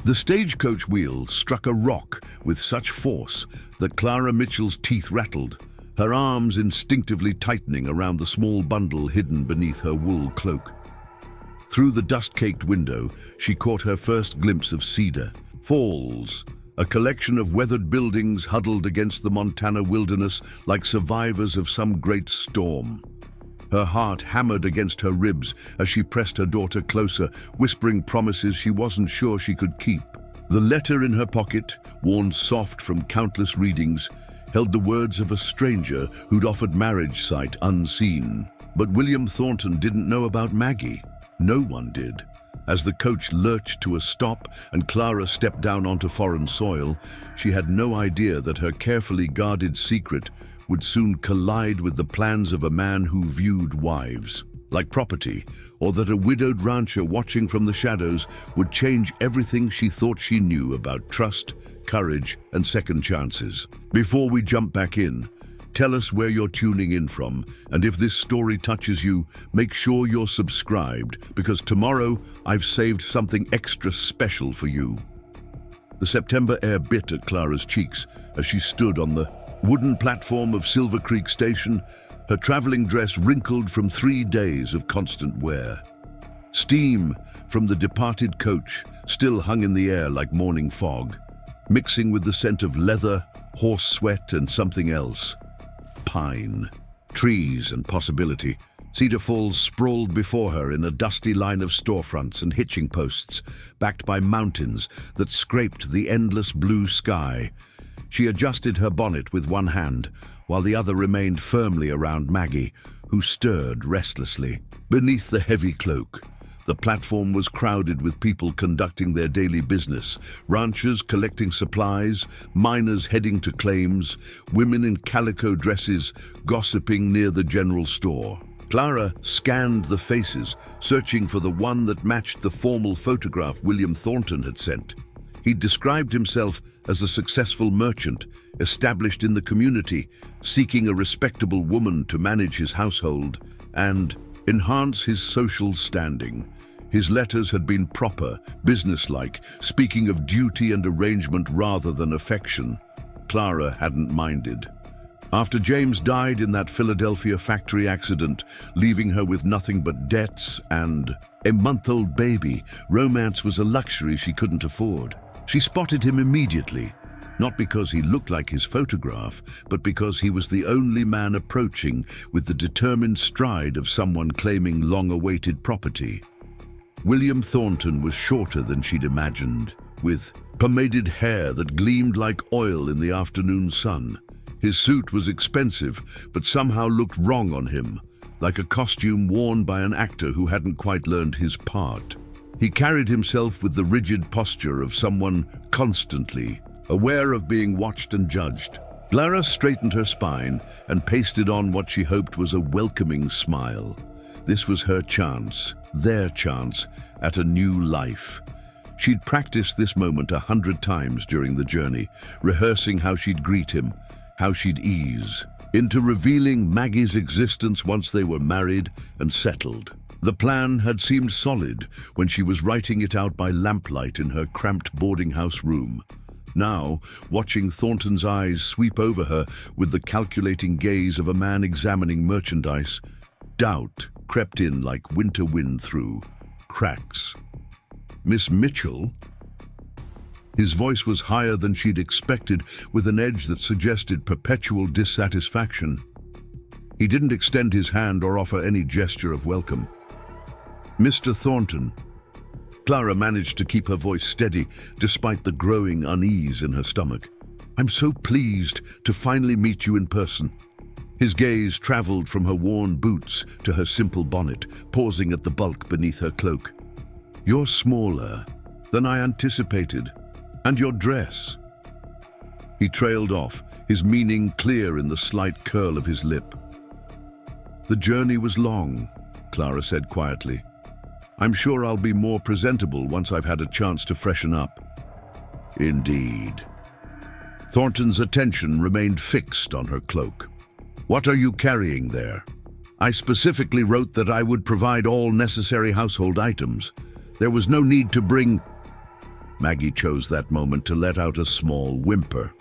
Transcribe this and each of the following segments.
The stagecoach wheel struck a rock with such force that Clara Mitchell's teeth rattled, her arms instinctively tightening around the small bundle hidden beneath her wool cloak. Through the dust-caked window, she caught her first glimpse of Cedar Falls, a collection of weathered buildings huddled against the Montana wilderness like survivors of some great storm. Her heart hammered against her ribs as she pressed her daughter closer, whispering promises she wasn't sure she could keep. The letter in her pocket, worn soft from countless readings, held the words of a stranger who'd offered marriage sight unseen. But William Thornton didn't know about Maggie. No one did. As the coach lurched to a stop and Clara stepped down onto foreign soil, she had no idea that her carefully guarded secret would soon collide with the plans of a man who viewed wives like property, or that a widowed rancher watching from the shadows would change everything she thought she knew about trust, courage, and second chances. Before we jump back in, tell us where you're tuning in from, and if this story touches you, make sure you're subscribed, because tomorrow I've saved something extra special for you. The September air bit at Clara's cheeks as she stood on the wooden platform of Silver Creek Station, her traveling dress wrinkled from 3 days of constant wear. Steam from the departed coach still hung in the air like morning fog, mixing with the scent of leather, horse sweat, and something else. Pine, trees, and possibility. Cedar Falls sprawled before her in a dusty line of storefronts and hitching posts, backed by mountains that scraped the endless blue sky. She adjusted her bonnet with one hand, while the other remained firmly around Maggie, who stirred restlessly. Beneath the heavy cloak, the platform was crowded with people conducting their daily business, ranchers collecting supplies, miners heading to claims, women in calico dresses gossiping near the general store. Clara scanned the faces, searching for the one that matched the formal photograph William Thornton had sent. He'd described himself as a successful merchant, established in the community, seeking a respectable woman to manage his household and enhance his social standing. His letters had been proper, businesslike, speaking of duty and arrangement rather than affection. Clara hadn't minded. After James died in that Philadelphia factory accident, leaving her with nothing but debts and a month-old baby, romance was a luxury she couldn't afford. She spotted him immediately, not because he looked like his photograph, but because he was the only man approaching with the determined stride of someone claiming long-awaited property. William Thornton was shorter than she'd imagined, with pomaded hair that gleamed like oil in the afternoon sun. His suit was expensive, but somehow looked wrong on him, like a costume worn by an actor who hadn't quite learned his part. He carried himself with the rigid posture of someone constantly aware of being watched and judged. Clara straightened her spine and pasted on what she hoped was a welcoming smile. This was her chance, their chance, at a new life. She'd practiced this moment 100 times during the journey, rehearsing how she'd greet him, how she'd ease into revealing Maggie's existence once they were married and settled. The plan had seemed solid when she was writing it out by lamplight in her cramped boarding house room. Now, watching Thornton's eyes sweep over her with the calculating gaze of a man examining merchandise, doubt crept in like winter wind through cracks. "Miss Mitchell?" His voice was higher than she'd expected, with an edge that suggested perpetual dissatisfaction. He didn't extend his hand or offer any gesture of welcome. "Mr. Thornton." Clara managed to keep her voice steady despite the growing unease in her stomach. "I'm so pleased to finally meet you in person." His gaze traveled from her worn boots to her simple bonnet, pausing at the bulk beneath her cloak. "You're smaller than I anticipated. And your dress." He trailed off, his meaning clear in the slight curl of his lip. "The journey was long," Clara said quietly. "I'm sure I'll be more presentable once I've had a chance to freshen up." "Indeed." Thornton's attention remained fixed on her cloak. "What are you carrying there?" "I specifically wrote that I would provide all necessary household items. There was no need to bring..." Maggie chose that moment to let out a small whimper.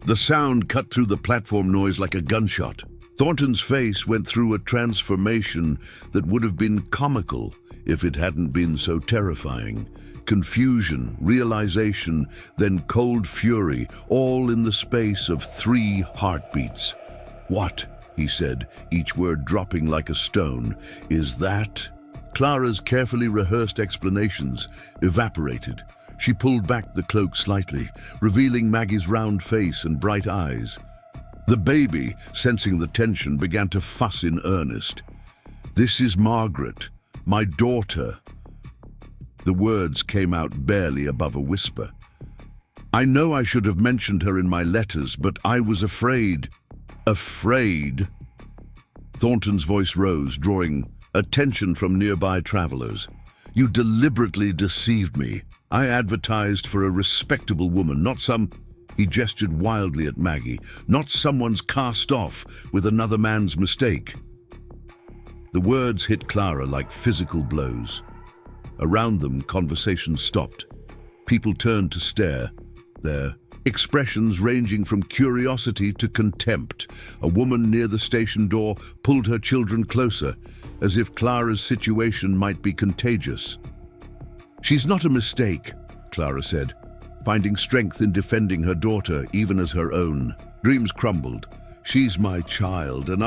The sound cut through the platform noise like a gunshot. Thornton's face went through a transformation that would have been comical if it hadn't been so terrifying. Confusion, realization, then cold fury, all in the space of 3 heartbeats. "What?" he said, each word dropping like a stone. "Is that?" Clara's carefully rehearsed explanations evaporated. She pulled back the cloak slightly, revealing Maggie's round face and bright eyes. The baby, sensing the tension, began to fuss in earnest. "This is Margaret, my daughter." The words came out barely above a whisper. "I know I should have mentioned her in my letters, but I was afraid." "Afraid?" Thornton's voice rose, drawing attention from nearby travelers. "You deliberately deceived me. I advertised for a respectable woman, not some—" He gestured wildly at Maggie. "Not someone's cast off with another man's mistake." The words hit Clara like physical blows. Around them, conversation stopped. People turned to stare, their expressions ranging from curiosity to contempt. A woman near the station door pulled her children closer, as if Clara's situation might be contagious. "She's not a mistake," Clara said, finding strength in defending her daughter even as her own. Dreams crumbled. "She's my child, and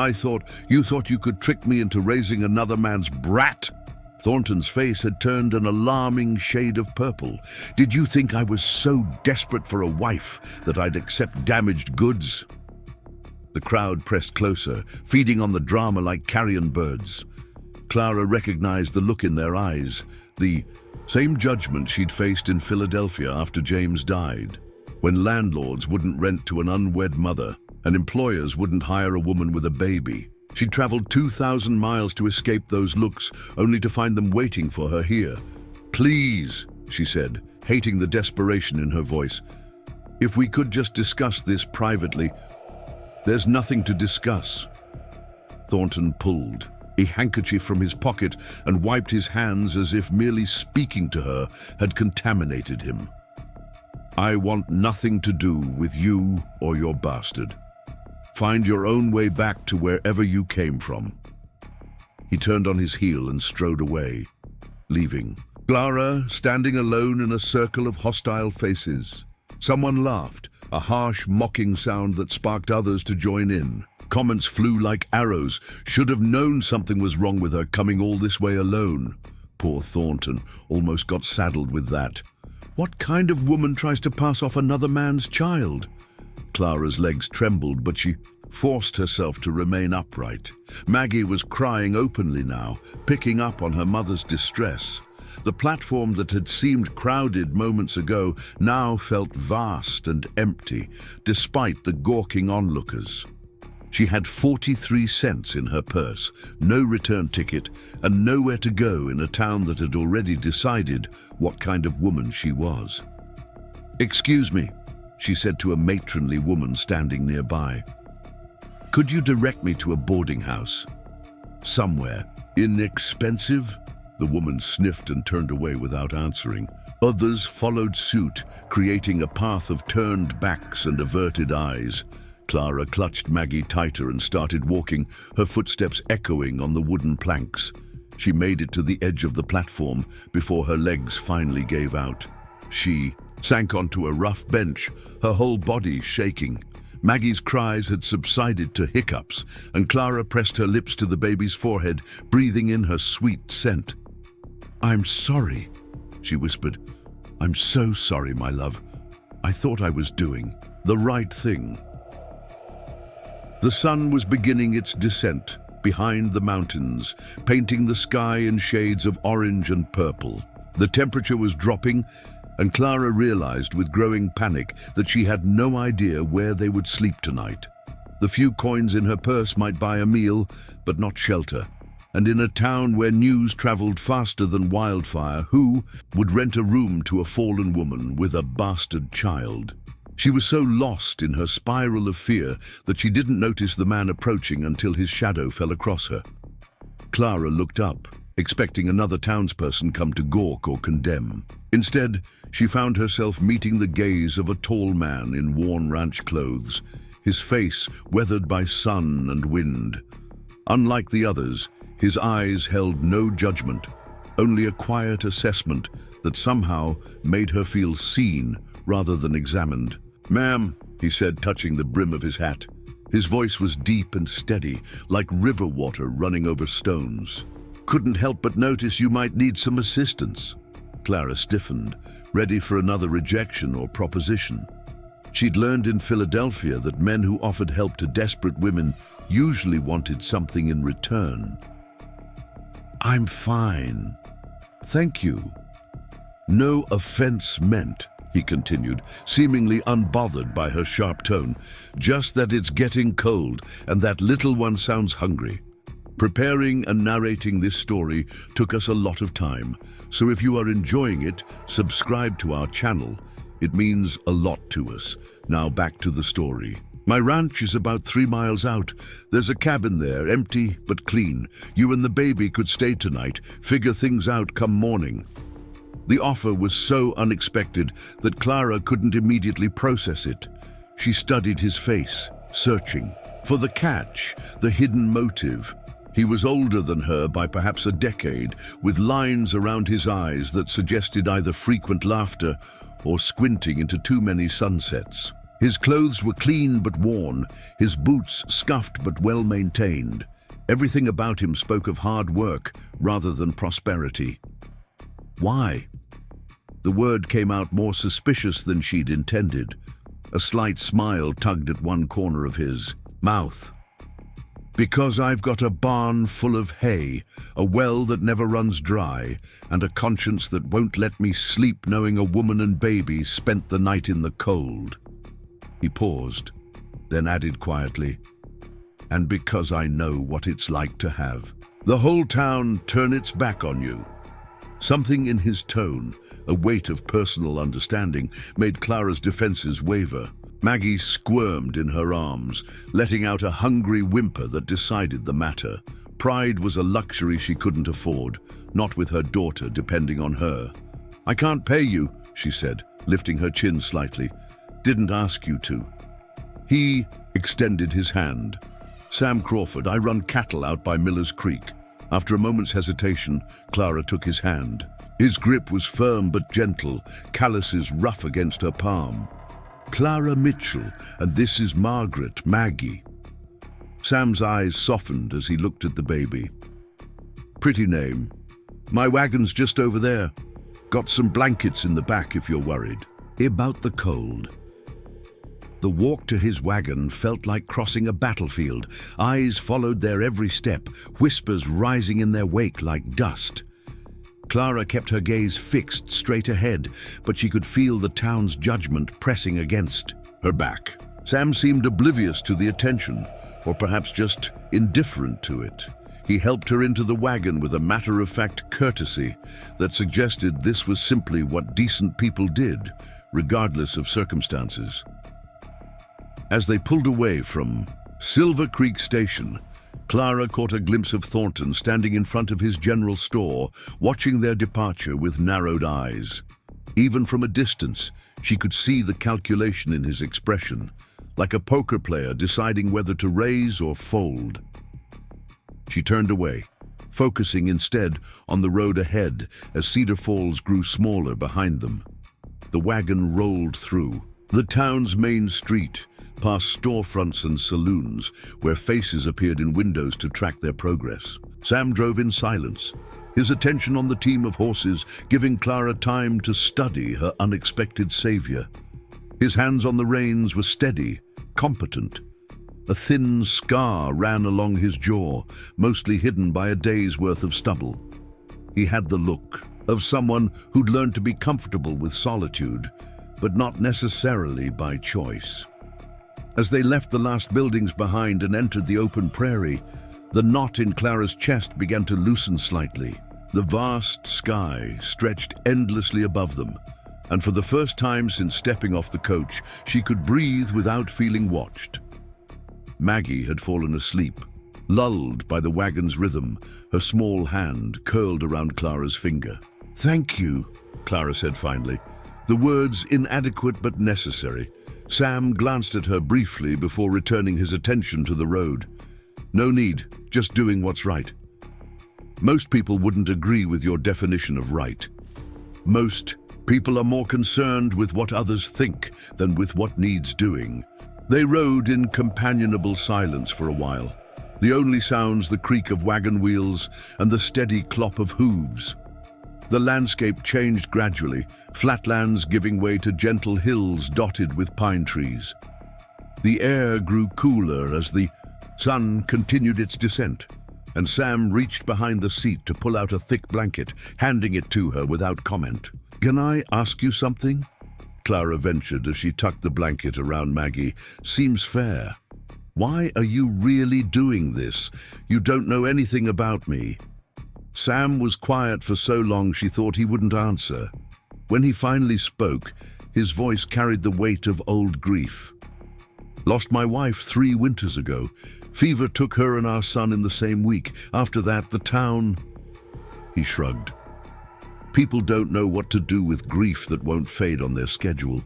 you thought you could trick me into raising another man's brat?" Thornton's face had turned an alarming shade of purple. "Did you think I was so desperate for a wife that I'd accept damaged goods?" The crowd pressed closer, feeding on the drama like carrion birds. Clara recognized the look in their eyes, the same judgment she'd faced in Philadelphia after James died, when landlords wouldn't rent to an unwed mother and employers wouldn't hire a woman with a baby. She'd traveled 2,000 miles to escape those looks, only to find them waiting for her here. "Please," she said, hating the desperation in her voice. "If we could just discuss this privately." "There's nothing to discuss." Thornton pulled a handkerchief from his pocket and wiped his hands as if merely speaking to her had contaminated him. "I want nothing to do with you or your bastard. Find your own way back to wherever you came from." He turned on his heel and strode away, leaving Clara standing alone in a circle of hostile faces. Someone laughed, a harsh, mocking sound that sparked others to join in. Comments flew like arrows. Should have known something was wrong with her coming all this way alone. Poor Thornton almost got saddled with that. What kind of woman tries to pass off another man's child? Clara's legs trembled, but she forced herself to remain upright. Maggie was crying openly now, picking up on her mother's distress. The platform that had seemed crowded moments ago now felt vast and empty, despite the gawking onlookers. She had 43 cents in her purse, no return ticket, and nowhere to go in a town that had already decided what kind of woman she was. "Excuse me," she said to a matronly woman standing nearby. "Could you direct me to a boarding house? Somewhere inexpensive?" The woman sniffed and turned away without answering. Others followed suit, creating a path of turned backs and averted eyes. Clara clutched Maggie tighter and started walking, her footsteps echoing on the wooden planks. She made it to the edge of the platform before her legs finally gave out. She sank onto a rough bench, her whole body shaking. Maggie's cries had subsided to hiccups, and Clara pressed her lips to the baby's forehead, breathing in her sweet scent. "I'm sorry," she whispered. "I'm so sorry, my love. I thought I was doing the right thing." The sun was beginning its descent behind the mountains, painting the sky in shades of orange and purple. The temperature was dropping, and Clara realized with growing panic that she had no idea where they would sleep tonight. The few coins in her purse might buy a meal, but not shelter. And in a town where news traveled faster than wildfire, who would rent a room to a fallen woman with a bastard child? She was so lost in her spiral of fear that she didn't notice the man approaching until his shadow fell across her. Clara looked up, expecting another townsperson come to gawk or condemn. Instead, she found herself meeting the gaze of a tall man in worn ranch clothes, his face weathered by sun and wind. Unlike the others, his eyes held no judgment, only a quiet assessment that somehow made her feel seen rather than examined. "Ma'am," he said, touching the brim of his hat. His voice was deep and steady, like river water running over stones. "Couldn't help but notice you might need some assistance." Clara stiffened, ready for another rejection or proposition. She'd learned in Philadelphia that men who offered help to desperate women usually wanted something in return. "I'm fine. Thank you." "No offense meant," he continued, seemingly unbothered by her sharp tone. "Just that it's getting cold and that little one sounds hungry. Preparing and narrating this story took us a lot of time, so if you are enjoying it, subscribe to our channel. It means a lot to us. Now back to the story. My ranch is about 3 miles out. There's a cabin there, empty but clean. You and the baby could stay tonight, figure things out come morning." The offer was so unexpected that Clara couldn't immediately process it. She studied his face, searching for the catch, the hidden motive. He was older than her by perhaps a decade, with lines around his eyes that suggested either frequent laughter or squinting into too many sunsets. His clothes were clean but worn, his boots scuffed but well maintained. Everything about him spoke of hard work rather than prosperity. Why? The word came out more suspicious than she'd intended. A slight smile tugged at one corner of his mouth. "Because I've got a barn full of hay, a well that never runs dry, and a conscience that won't let me sleep knowing a woman and baby spent the night in the cold." He paused, then added quietly, "And because I know what it's like to have the whole town turn its back on you." Something in his tone, a weight of personal understanding, made Clara's defenses waver. Maggie squirmed in her arms, letting out a hungry whimper that decided the matter. Pride was a luxury she couldn't afford, not with her daughter depending on her. "I can't pay you," she said, lifting her chin slightly. "Didn't ask you to." He extended his hand. "Sam Crawford, I run cattle out by Miller's Creek." After a moment's hesitation, Clara took his hand. His grip was firm but gentle, calluses rough against her palm. "Clara Mitchell, and this is Maggie." Sam's eyes softened as he looked at the baby. "Pretty name. My wagon's just over there. Got some blankets in the back if you're worried." About the cold. The walk to his wagon felt like crossing a battlefield. Eyes followed their every step, whispers rising in their wake like dust. Clara kept her gaze fixed straight ahead, but she could feel the town's judgment pressing against her back. Sam seemed oblivious to the attention, or perhaps just indifferent to it. He helped her into the wagon with a matter-of-fact courtesy that suggested this was simply what decent people did, regardless of circumstances. As they pulled away from Silver Creek Station, Clara caught a glimpse of Thornton standing in front of his general store, watching their departure with narrowed eyes. Even from a distance, she could see the calculation in his expression, like a poker player deciding whether to raise or fold. She turned away, focusing instead on the road ahead as Cedar Falls grew smaller behind them. The wagon rolled through the town's main street, past storefronts and saloons, where faces appeared in windows to track their progress. Sam drove in silence, his attention on the team of horses, giving Clara time to study her unexpected savior. His hands on the reins were steady, competent. A thin scar ran along his jaw, mostly hidden by a day's worth of stubble. He had the look of someone who'd learned to be comfortable with solitude, but not necessarily by choice. As they left the last buildings behind and entered the open prairie, the knot in Clara's chest began to loosen slightly. The vast sky stretched endlessly above them, and for the first time since stepping off the coach, she could breathe without feeling watched. Maggie had fallen asleep, Lulled by the wagon's rhythm, her small hand curled around Clara's finger. "Thank you," Clara said finally, the words inadequate but necessary. Sam glanced at her briefly before returning his attention to the road. "No need, just doing what's right." Most people wouldn't agree with your definition of right. Most people are more concerned with what others think than with what needs doing. They rode in companionable silence for a while. The only sounds the creak of wagon wheels and the steady clop of hooves. The landscape changed gradually, flatlands giving way to gentle hills dotted with pine trees. The air grew cooler as the sun continued its descent, and Sam reached behind the seat to pull out a thick blanket, handing it to her without comment. "Can I ask you something?" Clara ventured as she tucked the blanket around Maggie. "Seems fair. Why are you really doing this? You don't know anything about me." Sam was quiet for so long she thought he wouldn't answer. When he finally spoke, his voice carried the weight of old grief. "Lost my wife 3 winters ago. Fever took her and our son in the same week. After that, the town..." He shrugged. "People don't know what to do with grief that won't fade on their schedule.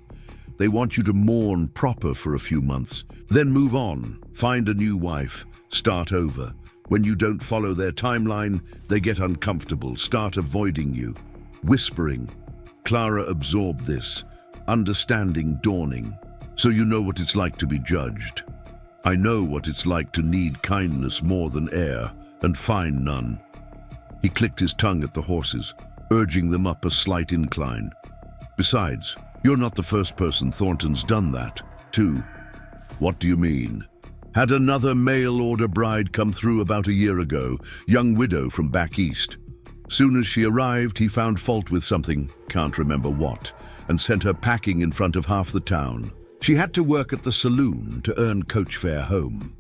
They want you to mourn proper for a few months, then move on, find a new wife, start over. When you don't follow their timeline, they get uncomfortable, start avoiding you." Whispering. Clara absorbed this, understanding dawning. "So you know what it's like to be judged. I know what it's like to need kindness more than air, and find none." He clicked his tongue at the horses, urging them up a slight incline. "Besides, you're not the first person Thornton's done that, too." "What do you mean?" "Had another mail-order bride come through about a year ago, young widow from back east. Soon as she arrived, he found fault with something, can't remember what, and sent her packing in front of half the town. She had to work at the saloon to earn coach fare home."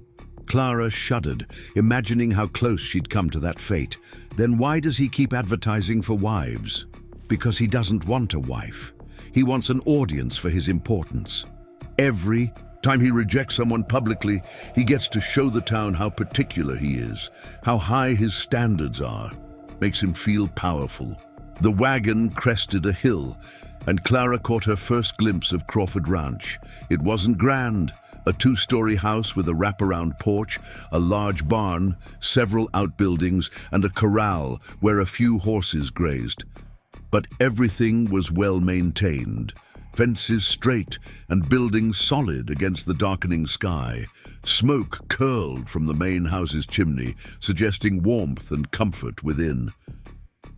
Clara shuddered, imagining how close she'd come to that fate. Then why does he keep advertising for wives? Because he doesn't want a wife. He wants an audience for his importance. Every time he rejects someone publicly, he gets to show the town how particular he is, how high his standards are. Makes him feel powerful. The wagon crested a hill, and Clara caught her first glimpse of Crawford Ranch. It wasn't grand. A 2-story house with a wraparound porch, a large barn, several outbuildings, and a corral where a few horses grazed. But everything was well maintained. Fences straight and buildings solid against the darkening sky. Smoke curled from the main house's chimney, suggesting warmth and comfort within.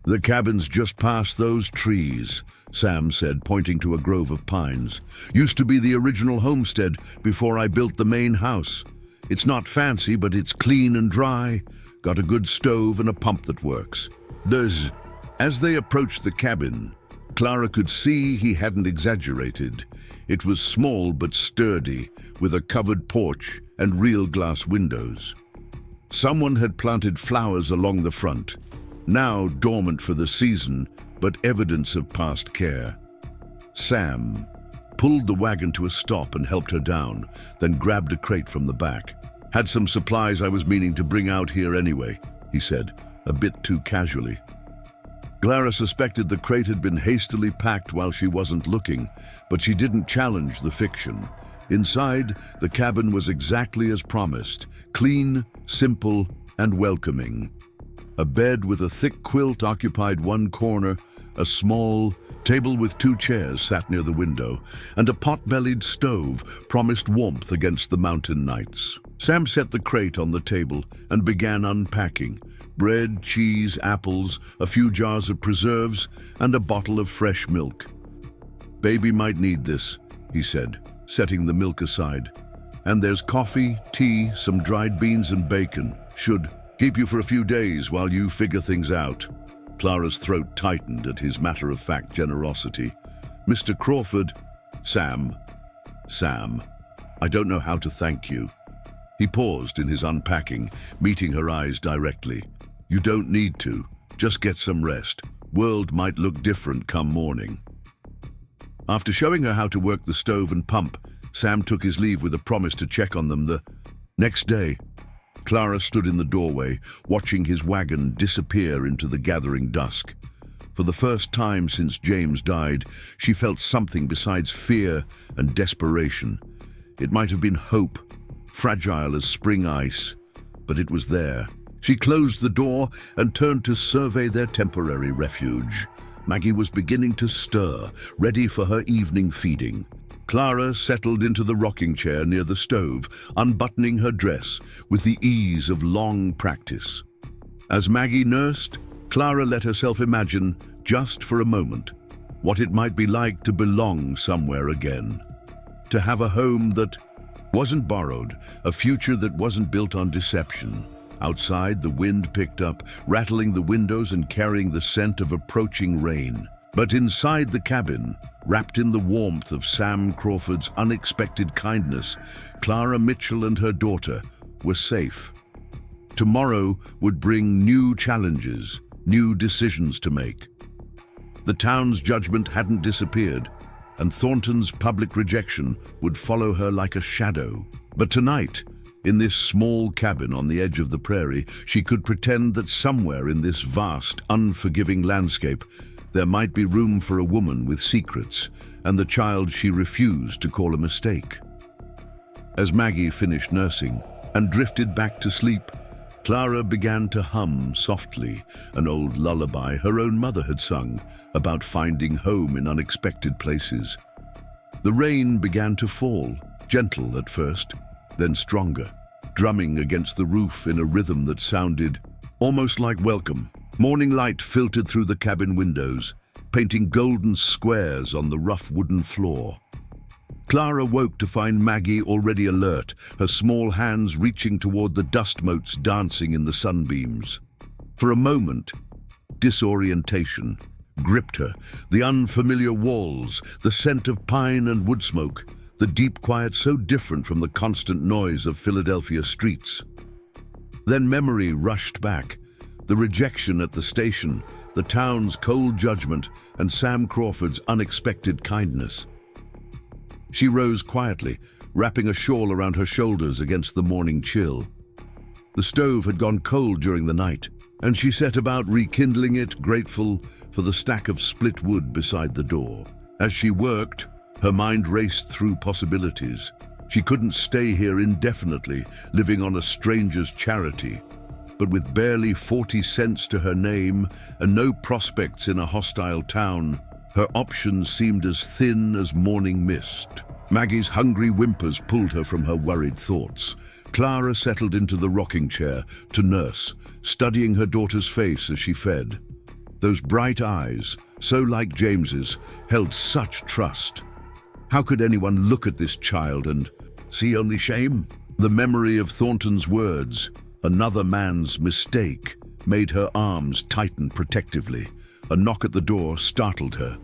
"The cabin's just past those trees," Sam said, pointing to a grove of pines. "Used to be the original homestead before I built the main house. It's not fancy, but it's clean and dry. Got a good stove and a pump that works." As they approached the cabin, Clara could see he hadn't exaggerated. It was small but sturdy, with a covered porch and real glass windows. Someone had planted flowers along the front, now dormant for the season, but evidence of past care. Sam pulled the wagon to a stop and helped her down, then grabbed a crate from the back. "Had some supplies I was meaning to bring out here anyway," he said, a bit too casually. Clara suspected the crate had been hastily packed while she wasn't looking, but she didn't challenge the fiction. Inside, the cabin was exactly as promised, clean, simple, and welcoming. A bed with a thick quilt occupied one corner, a small table with 2 chairs sat near the window, and a pot-bellied stove promised warmth against the mountain nights. Sam set the crate on the table and began unpacking. Bread, cheese, apples, a few jars of preserves, and a bottle of fresh milk. "Baby might need this," he said, setting the milk aside. "And there's coffee, tea, some dried beans and bacon. Should keep you for a few days while you figure things out." Clara's throat tightened at his matter-of-fact generosity. "Mr. Crawford..." Sam, I don't know how to thank you." He paused in his unpacking, meeting her eyes directly. "You don't need to. Just get some rest. World might look different come morning." After showing her how to work the stove and pump, Sam took his leave with a promise to check on them the next day. Clara stood in the doorway, watching his wagon disappear into the gathering dusk. For the first time since James died, she felt something besides fear and desperation. It might have been hope, fragile as spring ice, but it was there. She closed the door and turned to survey their temporary refuge. Maggie was beginning to stir, ready for her evening feeding. Clara settled into the rocking chair near the stove, unbuttoning her dress with the ease of long practice. As Maggie nursed, Clara let herself imagine, just for a moment, what it might be like to belong somewhere again. To have a home that wasn't borrowed, a future that wasn't built on deception. Outside, the wind picked up, rattling the windows and carrying the scent of approaching rain. But inside the cabin, wrapped in the warmth of Sam Crawford's unexpected kindness, Clara Mitchell and her daughter were safe. Tomorrow would bring new challenges, new decisions to make. The town's judgment hadn't disappeared, and Thornton's public rejection would follow her like a shadow. But tonight, in this small cabin on the edge of the prairie, she could pretend that somewhere in this vast, unforgiving landscape, there might be room for a woman with secrets and the child she refused to call a mistake. As Maggie finished nursing and drifted back to sleep, Clara began to hum softly an old lullaby her own mother had sung about finding home in unexpected places. The rain began to fall, gentle at first, then stronger, drumming against the roof in a rhythm that sounded almost like welcome. Morning light filtered through the cabin windows, painting golden squares on the rough wooden floor. Clara woke to find Maggie already alert, her small hands reaching toward the dust motes dancing in the sunbeams. For a moment, disorientation gripped her, the unfamiliar walls, the scent of pine and wood smoke, the deep quiet so different from the constant noise of Philadelphia streets. Then memory rushed back, the rejection at the station, the town's cold judgment, and Sam Crawford's unexpected kindness. She rose quietly, wrapping a shawl around her shoulders against the morning chill. The stove had gone cold during the night, and she set about rekindling it, grateful for the stack of split wood beside the door. As she worked, her mind raced through possibilities. She couldn't stay here indefinitely, living on a stranger's charity. But with barely 40 cents to her name and no prospects in a hostile town, her options seemed as thin as morning mist. Maggie's hungry whimpers pulled her from her worried thoughts. Clara settled into the rocking chair to nurse, studying her daughter's face as she fed. Those bright eyes, so like James's, held such trust. How could anyone look at this child and see only shame? The memory of Thornton's words, "Another man's mistake," made her arms tighten protectively. A knock at the door startled her.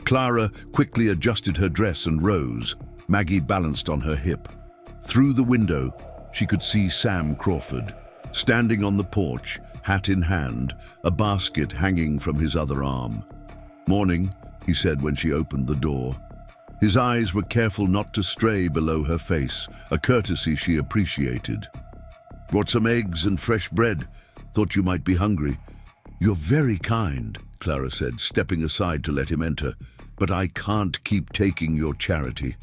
Clara quickly adjusted her dress and rose. Maggie balanced on her hip. Through the window, she could see Sam Crawford, standing on the porch, hat in hand, a basket hanging from his other arm. "Morning," he said when she opened the door. His eyes were careful not to stray below her face, a courtesy she appreciated. "Brought some eggs and fresh bread. Thought you might be hungry." "You're very kind," Clara said, stepping aside to let him enter, "but I can't keep taking your charity."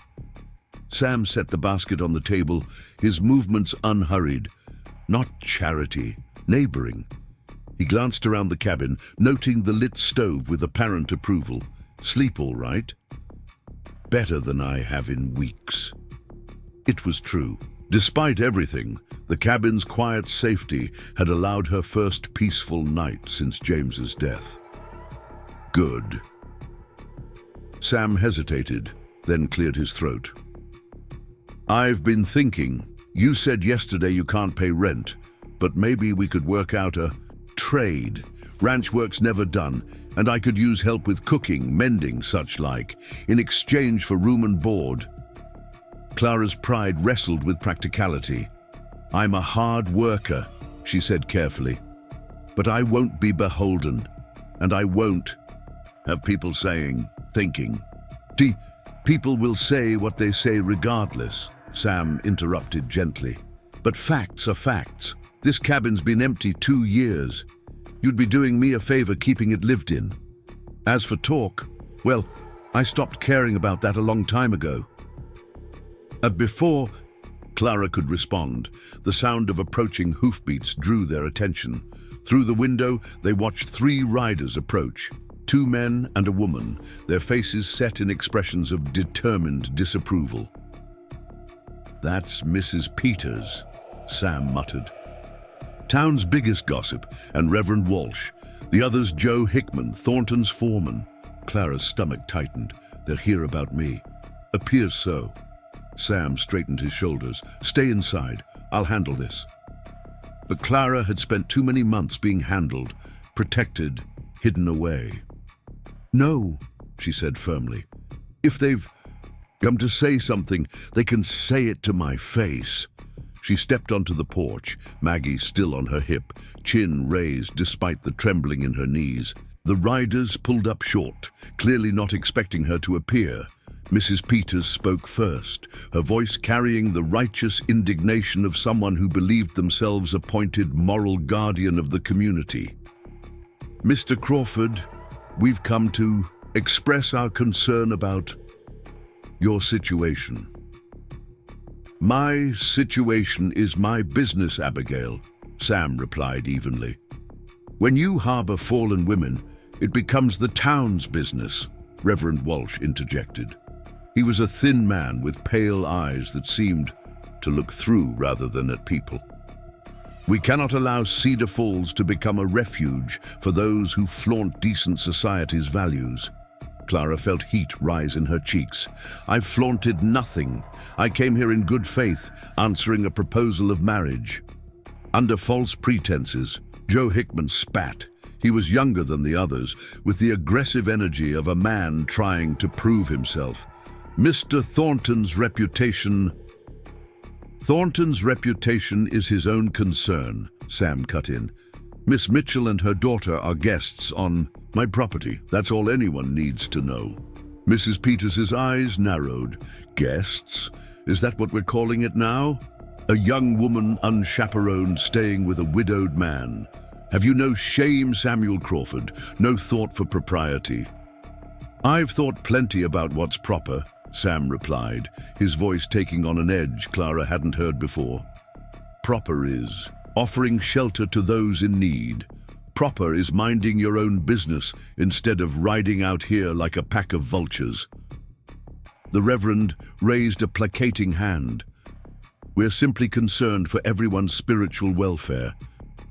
Sam set the basket on the table, his movements unhurried. Not charity, neighboring. He glanced around the cabin, noting the lit stove with apparent approval. "Sleep all right?" "Better than I have in weeks." It was true. Despite everything, the cabin's quiet safety had allowed her first peaceful night since James's death. Good. Sam hesitated, then cleared his throat. "I've been thinking. You said yesterday you can't pay rent, but maybe we could work out a trade. Ranch work's never done, and I could use help with cooking, mending, such like, in exchange for room and board." Clara's pride wrestled with practicality. "I'm a hard worker," she said carefully, "but I won't be beholden, and I won't have people saying, thinking." People will say what they say regardless," Sam interrupted gently. "But facts are facts. This cabin's been empty 2 years. You'd be doing me a favor keeping it lived in. As for talk, well, I stopped caring about that a long time ago. Before Clara could respond, the sound of approaching hoofbeats drew their attention. Through the window, they watched 3 riders approach, 2 men and a woman, their faces set in expressions of determined disapproval. "That's Mrs. Peters," Sam muttered. "Town's biggest gossip, and Reverend Walsh. The other's Joe Hickman, Thornton's foreman." Clara's stomach tightened. "They'll hear about me." "Appears so." Sam straightened his shoulders. "Stay inside. I'll handle this." But Clara had spent too many months being handled, protected, hidden away. "No," she said firmly. "If they've come to say something, they can say it to my face." She stepped onto the porch, Maggie still on her hip, chin raised despite the trembling in her knees. The riders pulled up short, clearly not expecting her to appear. Mrs. Peters spoke first, her voice carrying the righteous indignation of someone who believed themselves appointed moral guardian of the community. "Mr. Crawford, we've come to express our concern about your situation." "My situation is my business, Abigail," Sam replied evenly. "When you harbor fallen women, it becomes the town's business," Reverend Walsh interjected. He was a thin man with pale eyes that seemed to look through rather than at people. "We cannot allow Cedar Falls to become a refuge for those who flaunt decent society's values." Clara felt heat rise in her cheeks. "I've flaunted nothing. I came here in good faith, answering a proposal of marriage." Under false pretenses, Joe Hickman spat. He was younger than the others, with the aggressive energy of a man trying to prove himself. "Mr. Thornton's reputation..." "Thornton's reputation is his own concern," Sam cut in. "Miss Mitchell and her daughter are guests on my property. That's all anyone needs to know." Mrs. Peters's eyes narrowed. "Guests? Is that what we're calling it now? A young woman unchaperoned staying with a widowed man. Have you no shame, Samuel Crawford? No thought for propriety?" "I've thought plenty about what's proper," Sam replied, his voice taking on an edge Clara hadn't heard before. "Proper is offering shelter to those in need. Proper is minding your own business instead of riding out here like a pack of vultures." The Reverend raised a placating hand. "We're simply concerned for everyone's spiritual welfare.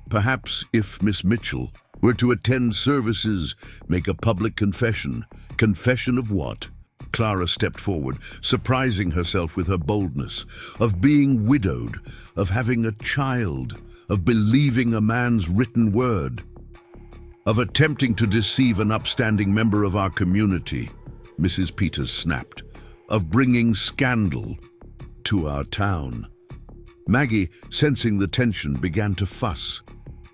Perhaps if Miss Mitchell were to attend services, make a public confession." "Confession of what?" Clara stepped forward, surprising herself with her boldness. "Of being widowed, of having a child, of believing a man's written word, of attempting to deceive an upstanding member of our community," Mrs. Peters snapped, "of bringing scandal to our town." Maggie, sensing the tension, began to fuss.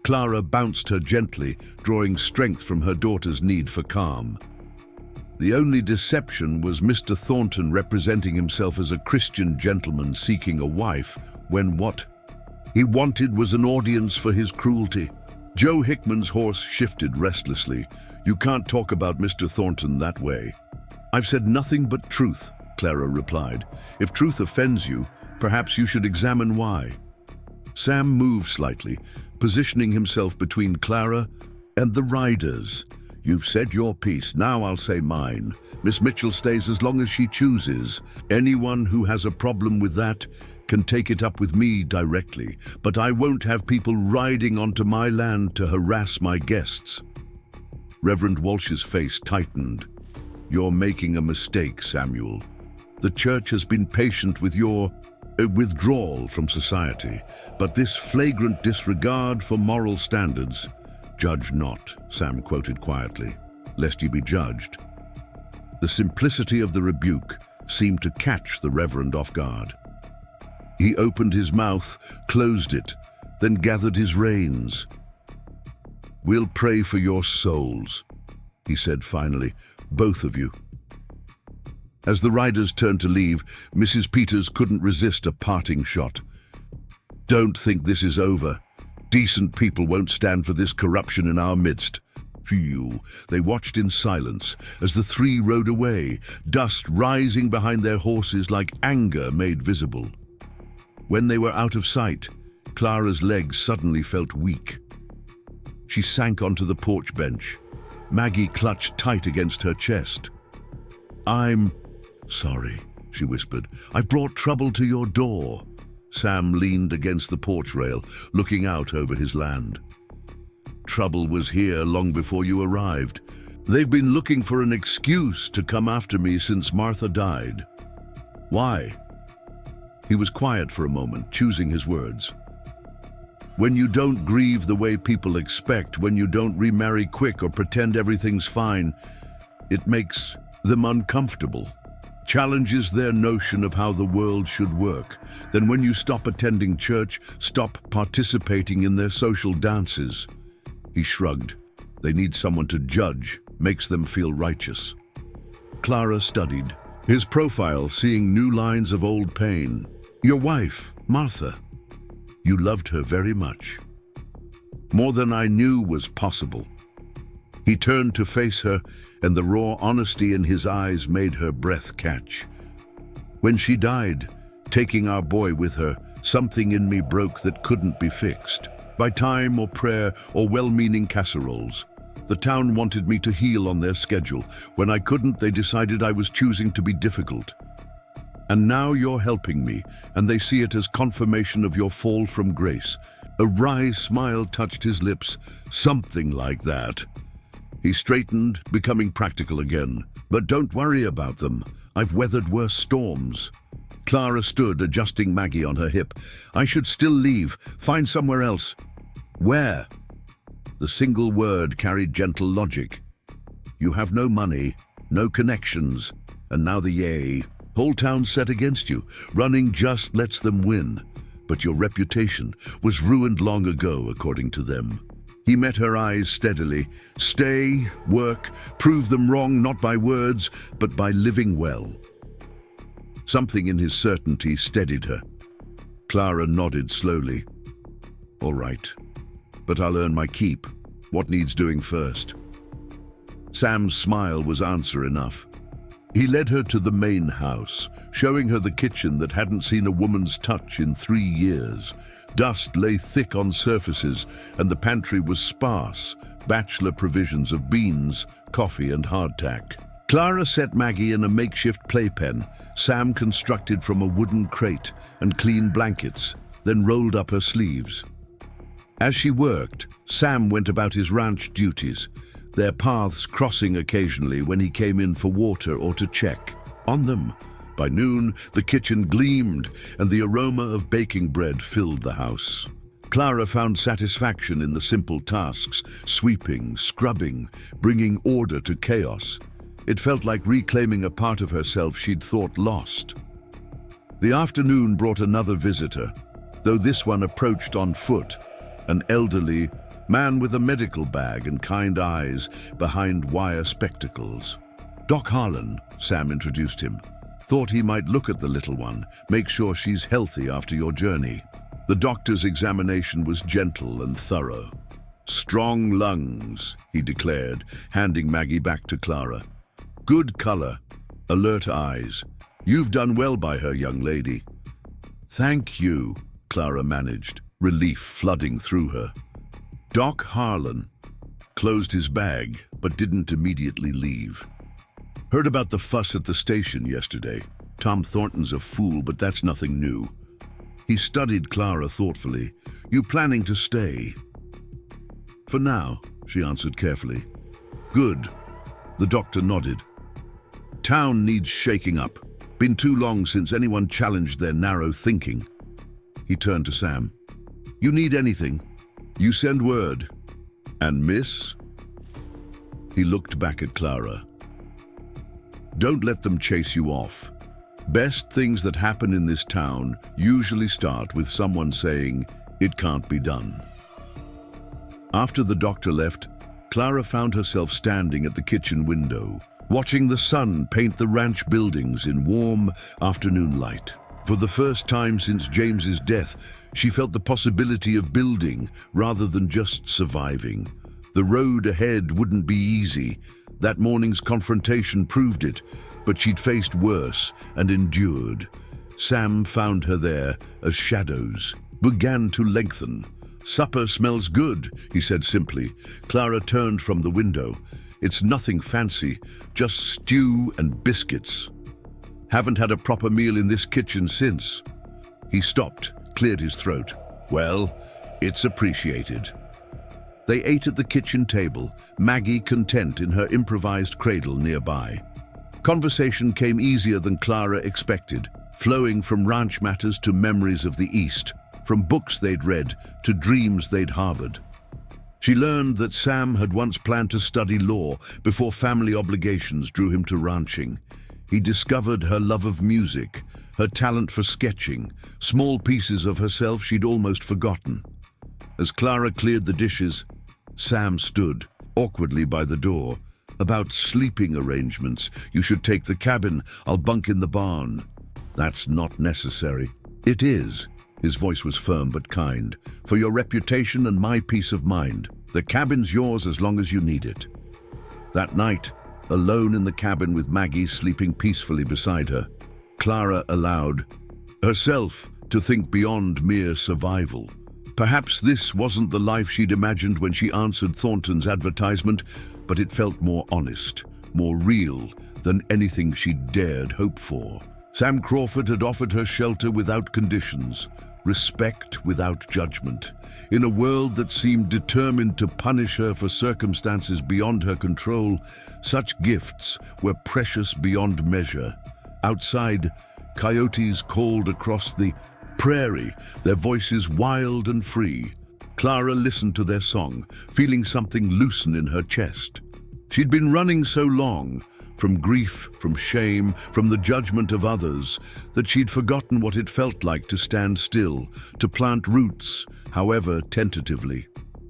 Clara bounced her gently, drawing strength from her daughter's need for calm. The only deception was Mr. Thornton representing himself as a Christian gentleman seeking a wife, when what he wanted was an audience for his cruelty. Joe Hickman's horse shifted restlessly. "You can't talk about Mr. Thornton that way." "I've said nothing but truth," Clara replied. "If truth offends you, perhaps you should examine why." Sam moved slightly, positioning himself between Clara and the riders. "You've said your piece, now I'll say mine. Miss Mitchell stays as long as she chooses. Anyone who has a problem with that can take it up with me directly, but I won't have people riding onto my land to harass my guests." Reverend Walsh's face tightened. "You're making a mistake, Samuel. The church has been patient with your withdrawal from society, but this flagrant disregard for moral standards..." "Judge not," Sam quoted quietly, "lest ye be judged." The simplicity of the rebuke seemed to catch the Reverend off guard. He opened his mouth, closed it, then gathered his reins. "We'll pray for your souls," he said finally, "both of you." As the riders turned to leave, Mrs. Peters couldn't resist a parting shot. "Don't think this is over. Decent people won't stand for this corruption in our midst. Phew. They watched in silence as the three rode away, dust rising behind their horses like anger made visible. When they were out of sight, Clara's legs suddenly felt weak. She sank onto the porch bench. Maggie clutched tight against her chest. "I'm sorry," she whispered. "I've brought trouble to your door." Sam leaned against the porch rail, looking out over his land. "Trouble was here long before you arrived. They've been looking for an excuse to come after me since Martha died." "Why?" He was quiet for a moment, choosing his words. "When you don't grieve the way people expect, when you don't remarry quick or pretend everything's fine, it makes them uncomfortable. Challenges their notion of how the world should work. Then when you stop attending church, stop participating in their social dances." He shrugged. "They need someone to judge, makes them feel righteous." Clara studied his profile, seeing new lines of old pain. "Your wife, Martha. You loved her very much. More than I knew was possible." He turned to face her, and the raw honesty in his eyes made her breath catch. "When she died, taking our boy with her, something in me broke that couldn't be fixed. By time or prayer or well-meaning casseroles. The town wanted me to heal on their schedule. When I couldn't, they decided I was choosing to be difficult. And now you're helping me, and they see it as confirmation of your fall from grace." A wry smile touched his lips. "Something like that." He straightened, becoming practical again. "But don't worry about them. I've weathered worse storms." Clara stood, adjusting Maggie on her hip. "I should still leave, find somewhere else." "Where?" The single word carried gentle logic. "You have no money, no connections, and now the yay. Whole town set against you. Running just lets them win. But your reputation was ruined long ago, according to them." He met her eyes steadily. "Stay, work, prove them wrong, not by words, but by living well." Something in his certainty steadied her. Clara nodded slowly. "All right, but I'll earn my keep. What needs doing first?" Sam's smile was answer enough. He led her to the main house, showing her the kitchen that hadn't seen a woman's touch in 3 years. Dust lay thick on surfaces, and the pantry was sparse, bachelor provisions of beans, coffee, and hardtack. Clara set Maggie in a makeshift playpen Sam constructed from a wooden crate and clean blankets, then rolled up her sleeves. As she worked, Sam went about his ranch duties, their paths crossing occasionally when he came in for water or to check on them. By noon, the kitchen gleamed, and the aroma of baking bread filled the house. Clara found satisfaction in the simple tasks, sweeping, scrubbing, bringing order to chaos. It felt like reclaiming a part of herself she'd thought lost. The afternoon brought another visitor, though this one approached on foot, an elderly man with a medical bag and kind eyes behind wire spectacles. "Doc Harlan," Sam introduced him. "Thought he might look at the little one, make sure she's healthy after your journey." The doctor's examination was gentle and thorough. "Strong lungs," he declared, handing Maggie back to Clara. "Good color, alert eyes. You've done well by her, young lady." "Thank you," Clara managed, relief flooding through her. Doc Harlan closed his bag, but didn't immediately leave. "Heard about the fuss at the station yesterday. Tom Thornton's a fool, but that's nothing new." He studied Clara thoughtfully. "You planning to stay?" "For now," she answered carefully. "Good." The doctor nodded. "Town needs shaking up. Been too long since anyone challenged their narrow thinking." He turned to Sam. "You need anything? You send word. And miss?" He looked back at Clara. "Don't let them chase you off. Best things that happen in this town usually start with someone saying, 'It can't be done.'" After the doctor left, Clara found herself standing at the kitchen window, watching the sun paint the ranch buildings in warm afternoon light. For the first time since James's death, she felt the possibility of building rather than just surviving. The road ahead wouldn't be easy. That morning's confrontation proved it, but she'd faced worse and endured. Sam found her there as shadows began to lengthen. "Supper smells good," he said simply. Clara turned from the window. "It's nothing fancy, just stew and biscuits. Haven't had a proper meal in this kitchen since." He stopped, cleared his throat. "Well, it's appreciated." They ate at the kitchen table, Maggie content in her improvised cradle nearby. Conversation came easier than Clara expected, flowing from ranch matters to memories of the East, from books they'd read to dreams they'd harbored. She learned that Sam had once planned to study law before family obligations drew him to ranching. He discovered her love of music, her talent for sketching, small pieces of herself she'd almost forgotten. As Clara cleared the dishes, Sam stood awkwardly by the door. "About sleeping arrangements, you should take the cabin. I'll bunk in the barn." "That's not necessary." "It is." His voice was firm but kind. "For your reputation and my peace of mind. The cabin's yours as long as you need it." That night, alone in the cabin with Maggie sleeping peacefully beside her, Clara allowed herself to think beyond mere survival. Perhaps this wasn't the life she'd imagined when she answered Thornton's advertisement, but it felt more honest, more real than anything she'd dared hope for. Sam Crawford had offered her shelter without conditions, respect without judgment. In a world that seemed determined to punish her for circumstances beyond her control, such gifts were precious beyond measure. Outside, coyotes called across the prairie, their voices wild and free. Clara listened to their song, feeling something loosen in her chest. She'd been running so long, from grief, from shame, from the judgment of others, that she'd forgotten what it felt like to stand still, to plant roots, however tentatively.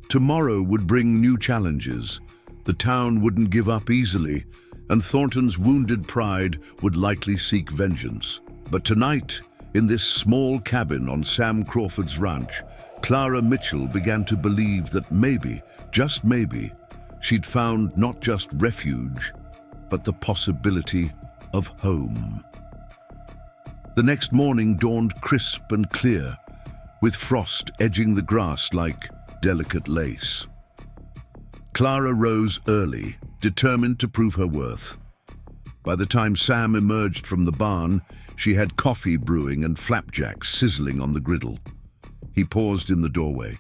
Tomorrow would bring new challenges. The town wouldn't give up easily, and Thornton's wounded pride would likely seek vengeance. But tonight, in this small cabin on Sam Crawford's ranch, Clara Mitchell began to believe that maybe, just maybe, she'd found not just refuge, but the possibility of home. The next morning dawned crisp and clear, with frost edging the grass like delicate lace. Clara rose early, determined to prove her worth. By the time Sam emerged from the barn, she had coffee brewing and flapjacks sizzling on the griddle. He paused in the doorway,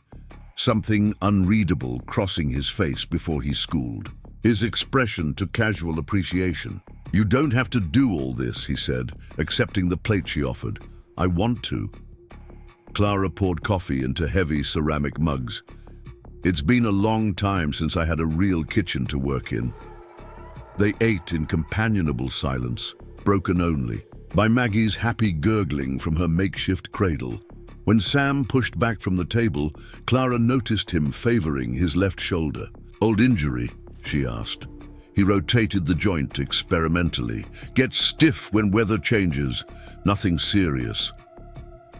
something unreadable crossing his face before he schooled. His expression took casual appreciation. "You don't have to do all this," he said, accepting the plate she offered. "I want to." Clara poured coffee into heavy ceramic mugs. "It's been a long time since I had a real kitchen to work in." They ate in companionable silence, broken only by Maggie's happy gurgling from her makeshift cradle. When Sam pushed back from the table, Clara noticed him favoring his left shoulder. "Old injury?" she asked. He rotated the joint experimentally. "Gets stiff when weather changes. Nothing serious."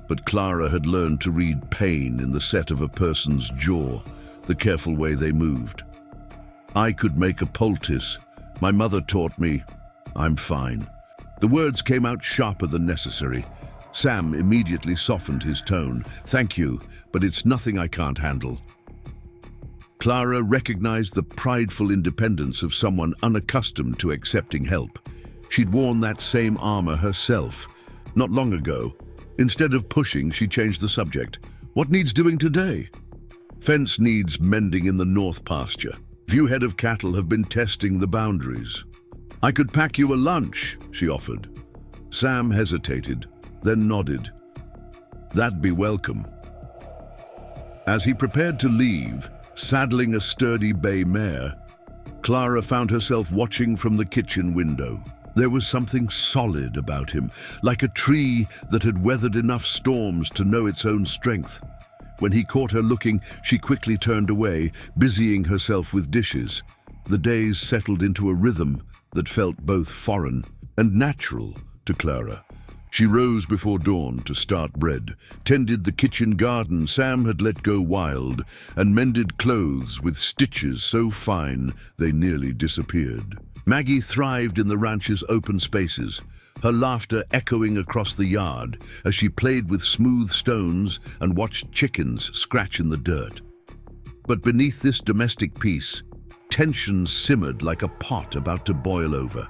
But Clara had learned to read pain in the set of a person's jaw, the careful way they moved. "I could make a poultice. My mother taught me. I'm fine." The words came out sharper than necessary. Sam immediately softened his tone. "Thank you, but it's nothing I can't handle." Clara recognized the prideful independence of someone unaccustomed to accepting help. She'd worn that same armor herself, not long ago. Instead of pushing, she changed the subject. "What needs doing today?" "Fence needs mending in the north pasture. Few head of cattle have been testing the boundaries." "I could pack you a lunch," she offered. Sam hesitated, then nodded. "That'd be welcome." As he prepared to leave, saddling a sturdy bay mare, Clara found herself watching from the kitchen window. There was something solid about him, like a tree that had weathered enough storms to know its own strength. When he caught her looking, she quickly turned away, busying herself with dishes. The days settled into a rhythm that felt both foreign and natural to Clara. She rose before dawn to start bread, tended the kitchen garden Sam had let go wild, and mended clothes with stitches so fine they nearly disappeared. Maggie thrived in the ranch's open spaces, her laughter echoing across the yard as she played with smooth stones and watched chickens scratch in the dirt. But beneath this domestic peace, tension simmered like a pot about to boil over.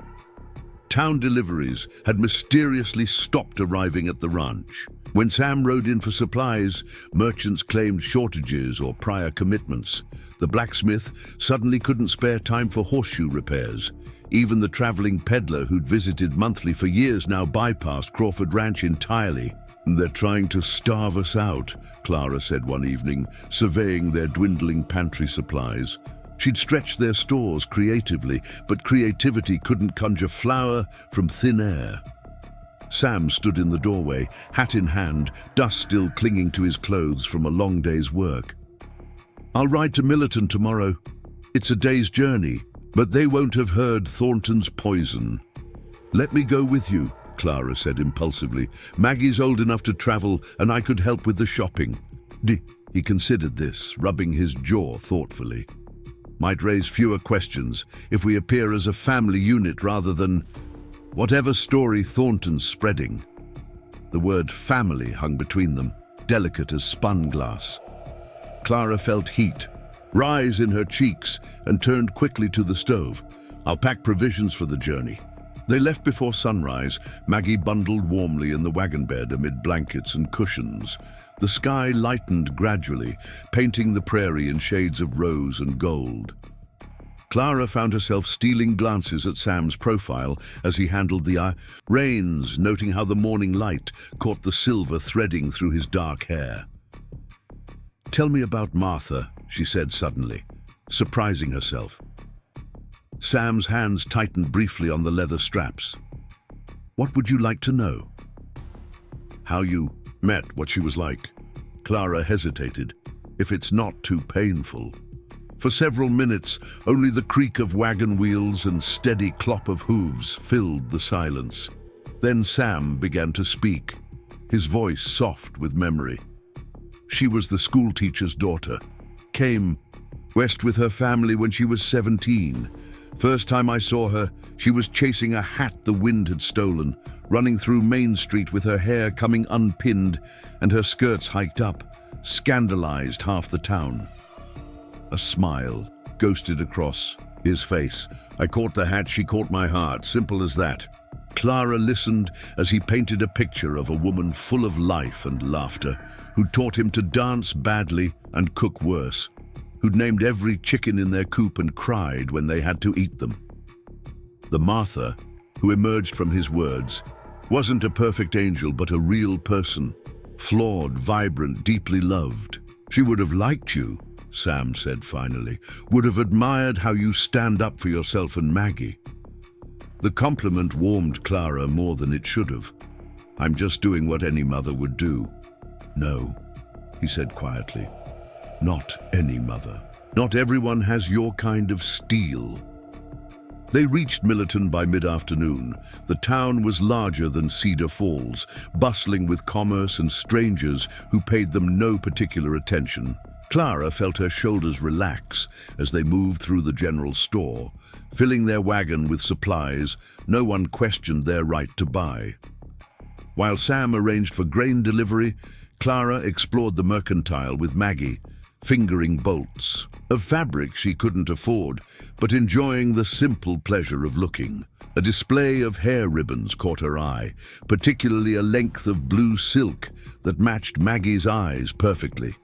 Town deliveries had mysteriously stopped arriving at the ranch. When Sam rode in for supplies, merchants claimed shortages or prior commitments. The blacksmith suddenly couldn't spare time for horseshoe repairs. Even the traveling peddler who'd visited monthly for years now bypassed Crawford Ranch entirely. "They're trying to starve us out," Clara said one evening, surveying their dwindling pantry supplies. She'd stretched their stores creatively, but creativity couldn't conjure flour from thin air. Sam stood in the doorway, hat in hand, dust still clinging to his clothes from a long day's work. "I'll ride to Millerton tomorrow. It's a day's journey, but they won't have heard Thornton's poison." "Let me go with you," Clara said impulsively. "Maggie's old enough to travel, and I could help with the shopping." He considered this, rubbing his jaw thoughtfully. "Might raise fewer questions if we appear as a family unit rather than whatever story Thornton's spreading." The word family hung between them, delicate as spun glass. Clara felt heat rise in her cheeks and turned quickly to the stove. "I'll pack provisions for the journey." They left before sunrise, Maggie bundled warmly in the wagon bed amid blankets and cushions. The sky lightened gradually, painting the prairie in shades of rose and gold. Clara found herself stealing glances at Sam's profile as he handled the reins, noting how the morning light caught the silver threading through his dark hair. "Tell me about Martha," she said suddenly, surprising herself. Sam's hands tightened briefly on the leather straps. "What would you like to know?" "How you met, what she was like." Clara hesitated. "If it's not too painful." For several minutes, only the creak of wagon wheels and steady clop of hooves filled the silence. Then Sam began to speak, his voice soft with memory. She was the schoolteacher's daughter. Came west with her family when she was 17. First time I saw her, she was chasing a hat the wind had stolen, running through Main Street with her hair coming unpinned and her skirts hiked up, scandalized half the town. A smile ghosted across his face. "I caught the hat, she caught my heart. Simple as that." Clara listened as he painted a picture of a woman full of life and laughter, who taught him to dance badly and cook worse, who'd named every chicken in their coop and cried when they had to eat them. The Martha, who emerged from his words, wasn't a perfect angel but a real person, flawed, vibrant, deeply loved. "She would have liked you," Sam said finally, "would have admired how you stand up for yourself and Maggie." The compliment warmed Clara more than it should have. "I'm just doing what any mother would do." "No," he said quietly. "Not any mother. Not everyone has your kind of steel." They reached Millerton by mid-afternoon. The town was larger than Cedar Falls, bustling with commerce and strangers who paid them no particular attention. Clara felt her shoulders relax as they moved through the general store, filling their wagon with supplies no one questioned their right to buy. While Sam arranged for grain delivery, Clara explored the mercantile with Maggie, fingering bolts of fabric she couldn't afford, but enjoying the simple pleasure of looking. A display of hair ribbons caught her eye, particularly a length of blue silk that matched Maggie's eyes perfectly.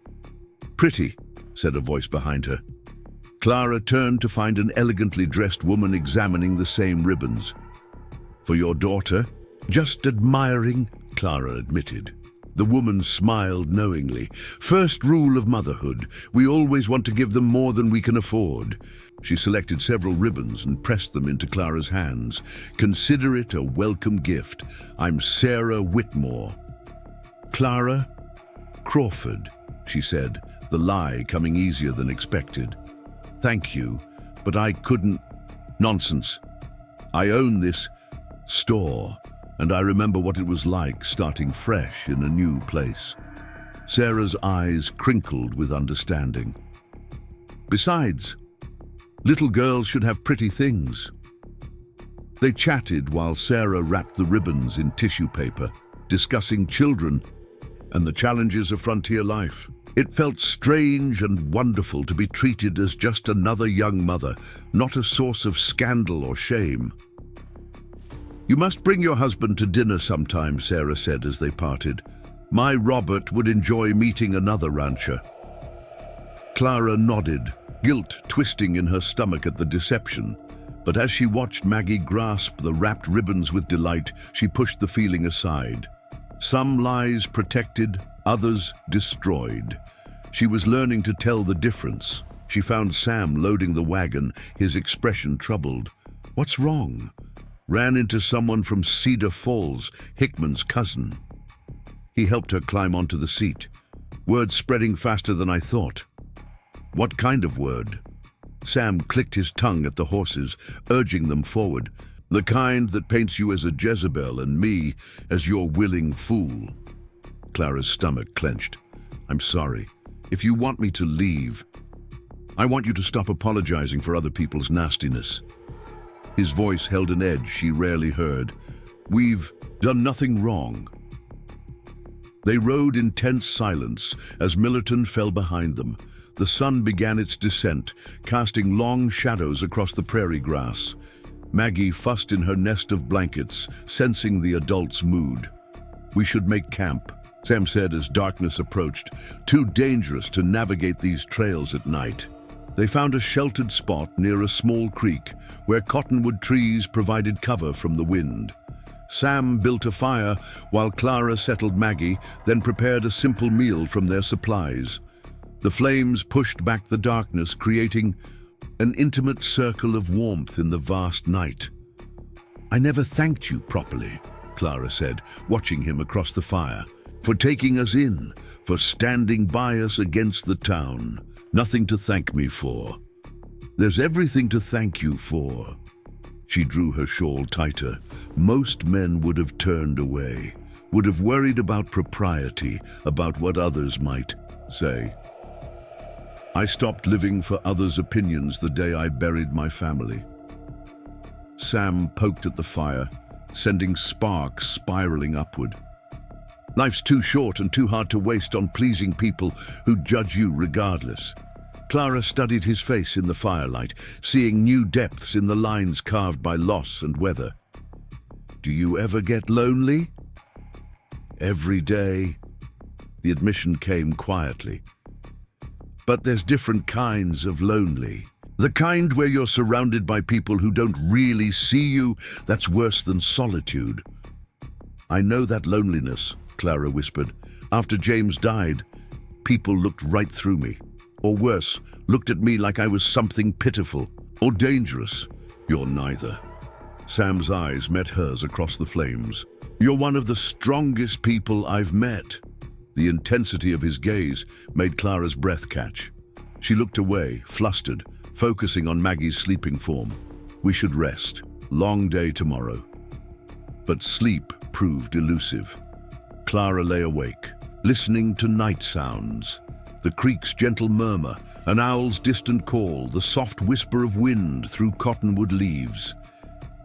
"Pretty," said a voice behind her. Clara turned to find an elegantly dressed woman examining the same ribbons. "For your daughter?" "Just admiring," Clara admitted. The woman smiled knowingly. "First rule of motherhood, we always want to give them more than we can afford." She selected several ribbons and pressed them into Clara's hands. "Consider it a welcome gift. I'm Sarah Whitmore." "Clara Crawford," she said, the lie coming easier than expected. "Thank you, but I couldn't." "Nonsense. I own this store, and I remember what it was like starting fresh in a new place. Sarah's eyes crinkled with understanding. Besides, little girls should have pretty things. They chatted while Sarah wrapped the ribbons in tissue paper, discussing children and the challenges of frontier life. It felt strange and wonderful to be treated as just another young mother, not a source of scandal or shame. "You must bring your husband to dinner sometime," Sarah said as they parted. "My Robert would enjoy meeting another rancher." Clara nodded, guilt twisting in her stomach at the deception. But as she watched Maggie grasp the wrapped ribbons with delight, she pushed the feeling aside. Some lies protected, others destroyed. She was learning to tell the difference. She found Sam loading the wagon, his expression troubled. "What's wrong?" Ran into someone from Cedar Falls, Hickman's cousin. He helped her climb onto the seat. "Word spreading faster than I thought." "What kind of word?" Sam clicked his tongue at the horses, urging them forward. "The kind that paints you as a Jezebel and me as your willing fool." Clara's stomach clenched. "I'm sorry. If you want me to leave, I want you to stop apologizing for other people's nastiness." His voice held an edge she rarely heard. "We've done nothing wrong." They rode in tense silence as Millerton fell behind them. The sun began its descent, casting long shadows across the prairie grass. Maggie fussed in her nest of blankets, sensing the adult's mood. "We should make camp," Sam said as darkness approached. "Too dangerous to navigate these trails at night." They found a sheltered spot near a small creek where cottonwood trees provided cover from the wind. Sam built a fire while Clara settled Maggie, then prepared a simple meal from their supplies. The flames pushed back the darkness, creating an intimate circle of warmth in the vast night. "I never thanked you properly," Clara said, watching him across the fire. "For taking us in, for standing by us against the town. Nothing to thank me for." "There's everything to thank you for." She drew her shawl tighter. "Most men would have turned away, would have worried about propriety, about what others might say. I stopped living for others' opinions the day I buried my family." Sam poked at the fire, sending sparks spiraling upward. "Life's too short and too hard to waste on pleasing people who judge you regardless." Clara studied his face in the firelight, seeing new depths in the lines carved by loss and weather. "Do you ever get lonely?" "Every day." The admission came quietly. "But there's different kinds of lonely. The kind where you're surrounded by people who don't really see you, that's worse than solitude." "I know that loneliness," Clara whispered. "After James died, people looked right through me. Or worse, looked at me like I was something pitiful or dangerous. You're neither." Sam's eyes met hers across the flames. "You're one of the strongest people I've met." The intensity of his gaze made Clara's breath catch. She looked away, flustered, focusing on Maggie's sleeping form. "We should rest. Long day tomorrow." But sleep proved elusive. Clara lay awake, listening to night sounds. The creek's gentle murmur, an owl's distant call, the soft whisper of wind through cottonwood leaves.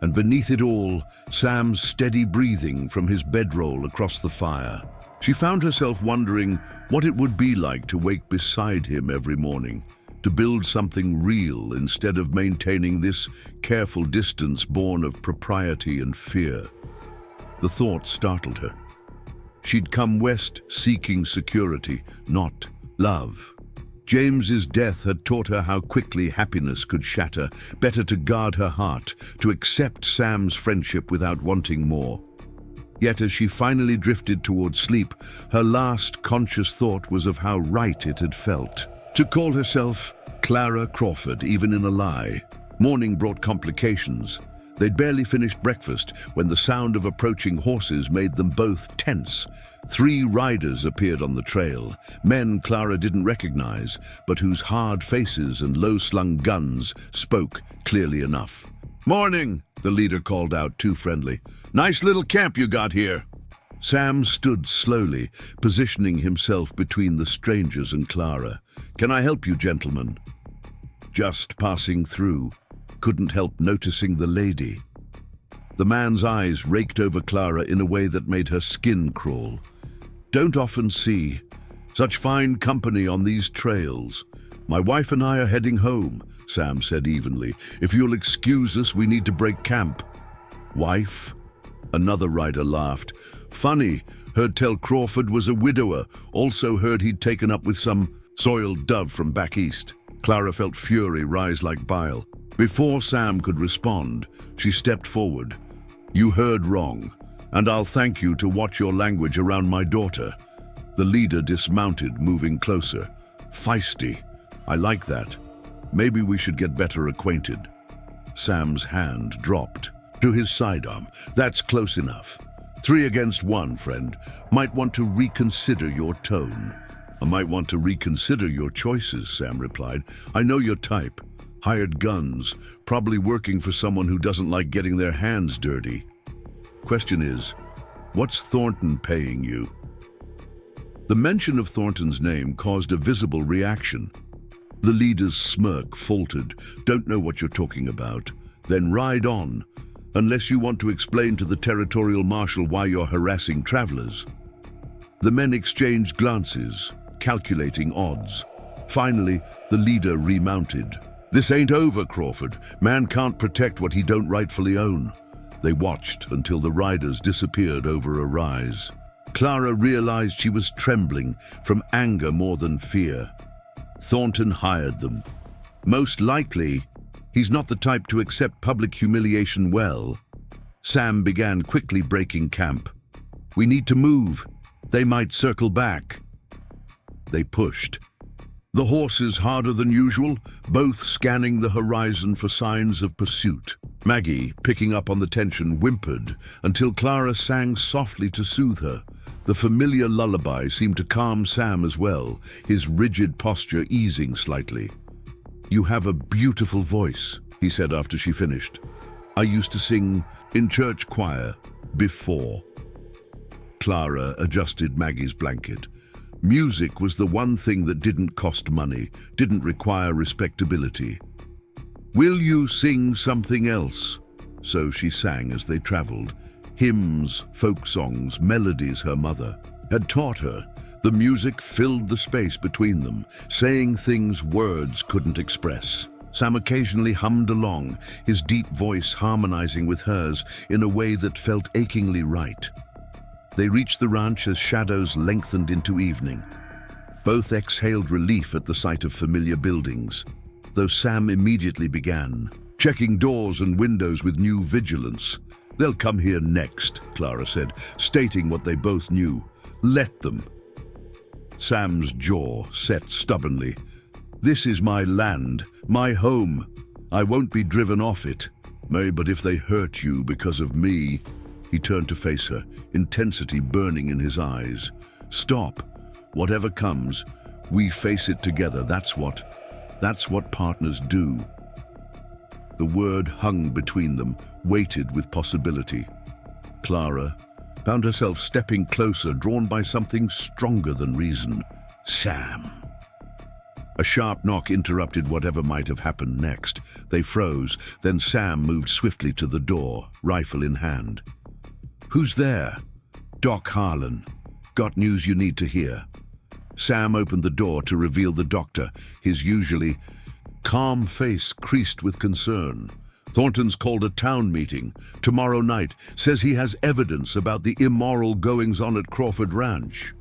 And beneath it all, Sam's steady breathing from his bedroll across the fire. She found herself wondering what it would be like to wake beside him every morning, to build something real instead of maintaining this careful distance born of propriety and fear. The thought startled her. She'd come west seeking security, not love. James's death had taught her how quickly happiness could shatter, better to guard her heart, to accept Sam's friendship without wanting more. Yet as she finally drifted towards sleep, her last conscious thought was of how right it had felt. To call herself Clara Crawford, even in a lie. Morning brought complications. They'd barely finished breakfast when the sound of approaching horses made them both tense. 3 riders appeared on the trail, men Clara didn't recognize, but whose hard faces and low-slung guns spoke clearly enough. "Morning," the leader called out, too friendly. "Nice little camp you got here." Sam stood slowly, positioning himself between the strangers and Clara. "Can I help you, gentlemen?" "Just passing through. Couldn't help noticing the lady." The man's eyes raked over Clara in a way that made her skin crawl. "Don't often see such fine company on these trails. My wife and I are heading home," Sam said evenly. "If you'll excuse us, we need to break camp." "Wife?" Another rider laughed. "Funny, heard tell Crawford was a widower. Also heard he'd taken up with some soiled dove from back east." Clara felt fury rise like bile. Before Sam could respond, she stepped forward. "You heard wrong, and I'll thank you to watch your language around my daughter." The leader dismounted, moving closer. "Feisty. I like that. Maybe we should get better acquainted." Sam's hand dropped to his sidearm. "That's close enough. 3 against 1, friend. Might want to reconsider your tone." "I might want to reconsider your choices," Sam replied. "I know your type. Hired guns, probably working for someone who doesn't like getting their hands dirty. Question is, what's Thornton paying you?" The mention of Thornton's name caused a visible reaction. The leader's smirk faltered. "Don't know what you're talking about. Then ride on, unless you want to explain to the territorial marshal why you're harassing travelers." The men exchanged glances, calculating odds. Finally, the leader remounted. "This ain't over, Crawford. Man can't protect what he don't rightfully own." They watched until the riders disappeared over a rise. Clara realized she was trembling from anger more than fear. Thornton hired them. Most likely, he's not the type to accept public humiliation well. Sam began quickly breaking camp. "We need to move. They might circle back." They pushed. The horses harder than usual, both scanning the horizon for signs of pursuit. Maggie, picking up on the tension, whimpered until Clara sang softly to soothe her. The familiar lullaby seemed to calm Sam as well, his rigid posture easing slightly. "You have a beautiful voice," he said after she finished. "I used to sing in church choir before." Clara adjusted Maggie's blanket. Music was the one thing that didn't cost money, didn't require respectability. "Will you sing something else?" So she sang as they traveled. Hymns, folk songs, melodies her mother had taught her. The music filled the space between them, saying things words couldn't express. Sam occasionally hummed along, his deep voice harmonizing with hers in a way that felt achingly right. They reached the ranch as shadows lengthened into evening. Both exhaled relief at the sight of familiar buildings, though Sam immediately began, checking doors and windows with new vigilance. "They'll come here next," Clara said, stating what they both knew. "Let them." Sam's jaw set stubbornly. "This is my land, my home. I won't be driven off it. But if they hurt you because of me..." He turned to face her, intensity burning in his eyes. "Stop. Whatever comes, we face it together. That's what partners do." The word hung between them, weighted with possibility. Clara found herself stepping closer, drawn by something stronger than reason. "Sam." A sharp knock interrupted whatever might have happened next. They froze, then Sam moved swiftly to the door, rifle in hand. "Who's there?" "Doc Harlan. Got news you need to hear." Sam opened the door to reveal the doctor, his usually calm face creased with concern. "Thornton's called a town meeting tomorrow night. Says he has evidence about the immoral goings-on at Crawford Ranch."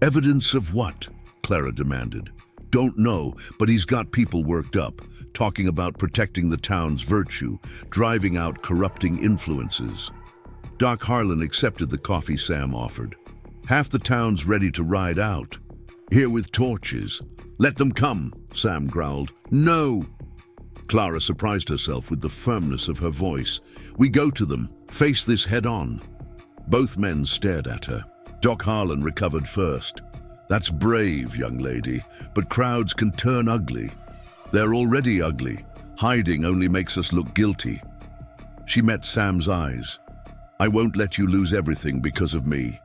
"Evidence of what?" Clara demanded. "Don't know, but he's got people worked up, talking about protecting the town's virtue, driving out corrupting influences." Doc Harlan accepted the coffee Sam offered. "Half the town's ready to ride out. Here with torches." "Let them come," Sam growled. "No." Clara surprised herself with the firmness of her voice. "We go to them. Face this head on." Both men stared at her. Doc Harlan recovered first. "That's brave, young lady, but crowds can turn ugly. They're already ugly. Hiding only makes us look guilty." She met Sam's eyes. "I won't let you lose everything because of me.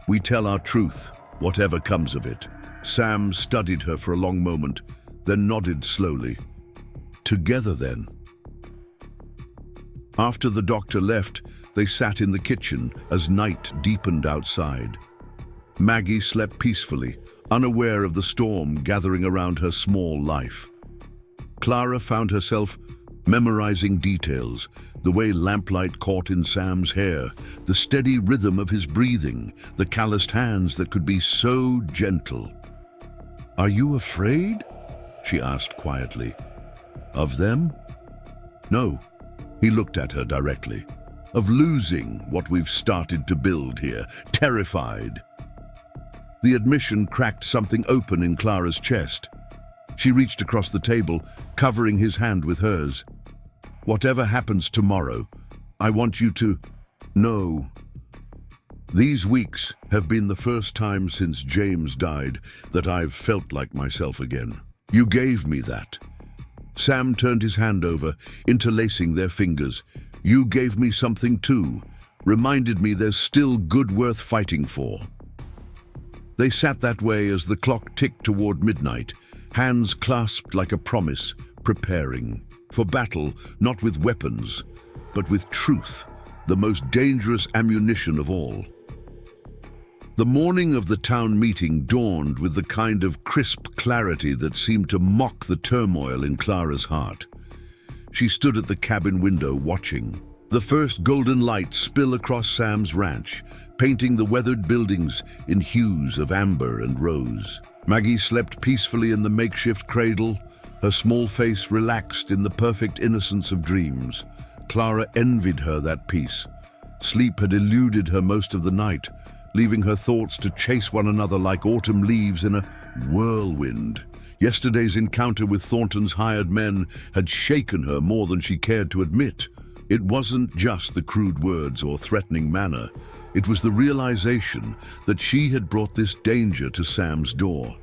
We tell our truth, whatever comes of it." Sam studied her for a long moment, then nodded slowly. "Together then." After the doctor left, they sat in the kitchen as night deepened outside. Maggie slept peacefully, unaware of the storm gathering around her small life. Clara found herself memorizing details, the way lamplight caught in Sam's hair, the steady rhythm of his breathing, the calloused hands that could be so gentle. "Are you afraid?" she asked quietly. "Of them?" "No," he looked at her directly. "Of losing what we've started to build here. Terrified." The admission cracked something open in Clara's chest. She reached across the table, covering his hand with hers. "Whatever happens tomorrow, I want you to know. These weeks have been the first time since James died that I've felt like myself again. You gave me that." Sam turned his hand over, interlacing their fingers. "You gave me something too, reminded me there's still good worth fighting for." They sat that way as the clock ticked toward midnight, hands clasped like a promise, preparing for battle, not with weapons, but with truth, the most dangerous ammunition of all. The morning of the town meeting dawned with the kind of crisp clarity that seemed to mock the turmoil in Clara's heart. She stood at the cabin window watching. The first golden light spill across Sam's ranch, painting the weathered buildings in hues of amber and rose. Maggie slept peacefully in the makeshift cradle, her small face relaxed in the perfect innocence of dreams. Clara envied her that peace. Sleep had eluded her most of the night, leaving her thoughts to chase one another like autumn leaves in a whirlwind. Yesterday's encounter with Thornton's hired men had shaken her more than she cared to admit. It wasn't just the crude words or threatening manner. It was the realization that she had brought this danger to Sam's door.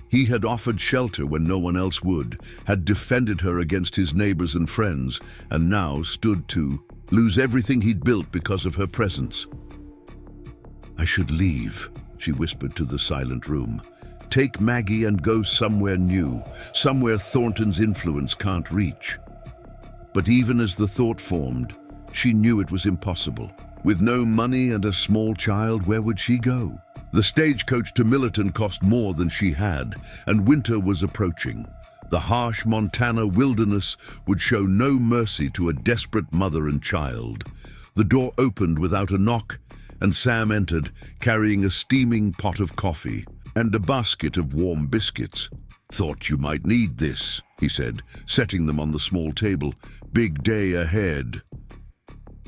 He had offered shelter when no one else would, had defended her against his neighbors and friends, and now stood to lose everything he'd built because of her presence. "I should leave," she whispered to the silent room. "Take Maggie and go somewhere new, somewhere Thornton's influence can't reach." But even as the thought formed, she knew it was impossible. With no money and a small child, where would she go? The stagecoach to Millerton cost more than she had, and winter was approaching. The harsh Montana wilderness would show no mercy to a desperate mother and child. The door opened without a knock, and Sam entered, carrying a steaming pot of coffee and a basket of warm biscuits. "Thought you might need this," he said, setting them on the small table. "Big day ahead."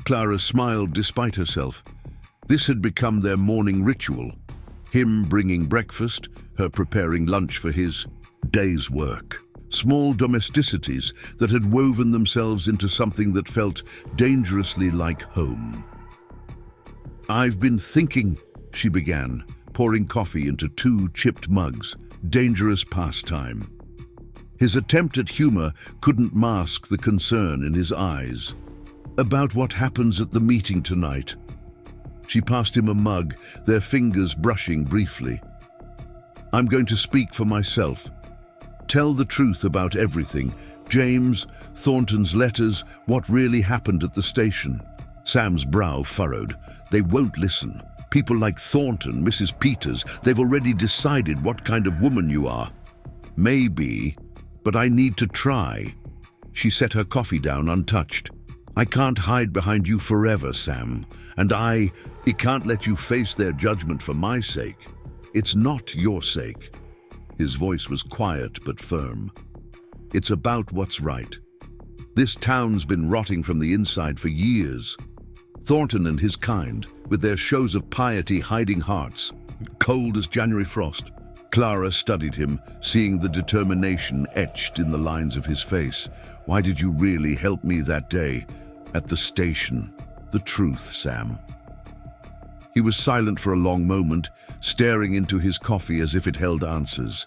Clara smiled despite herself. This had become their morning ritual. Him bringing breakfast, her preparing lunch for his day's work. Small domesticities that had woven themselves into something that felt dangerously like home. "I've been thinking," she began, pouring coffee into 2 chipped mugs. Dangerous pastime. His attempt at humor couldn't mask the concern in his eyes. "About what happens at the meeting tonight." She passed him a mug, their fingers brushing briefly. "I'm going to speak for myself. Tell the truth about everything. James, Thornton's letters, what really happened at the station." Sam's brow furrowed. "They won't listen. People like Thornton, Mrs. Peters, they've already decided what kind of woman you are." "Maybe, but I need to try." She set her coffee down untouched. "I can't hide behind you forever, Sam, and I can't let you face their judgment for my sake. It's not your sake." His voice was quiet but firm. "It's about what's right. This town's been rotting from the inside for years. Thornton and his kind, with their shows of piety hiding hearts, cold as January frost." Clara studied him, seeing the determination etched in the lines of his face. "Why did you really help me that day at the station? The truth, Sam." He was silent for a long moment, staring into his coffee as if it held answers.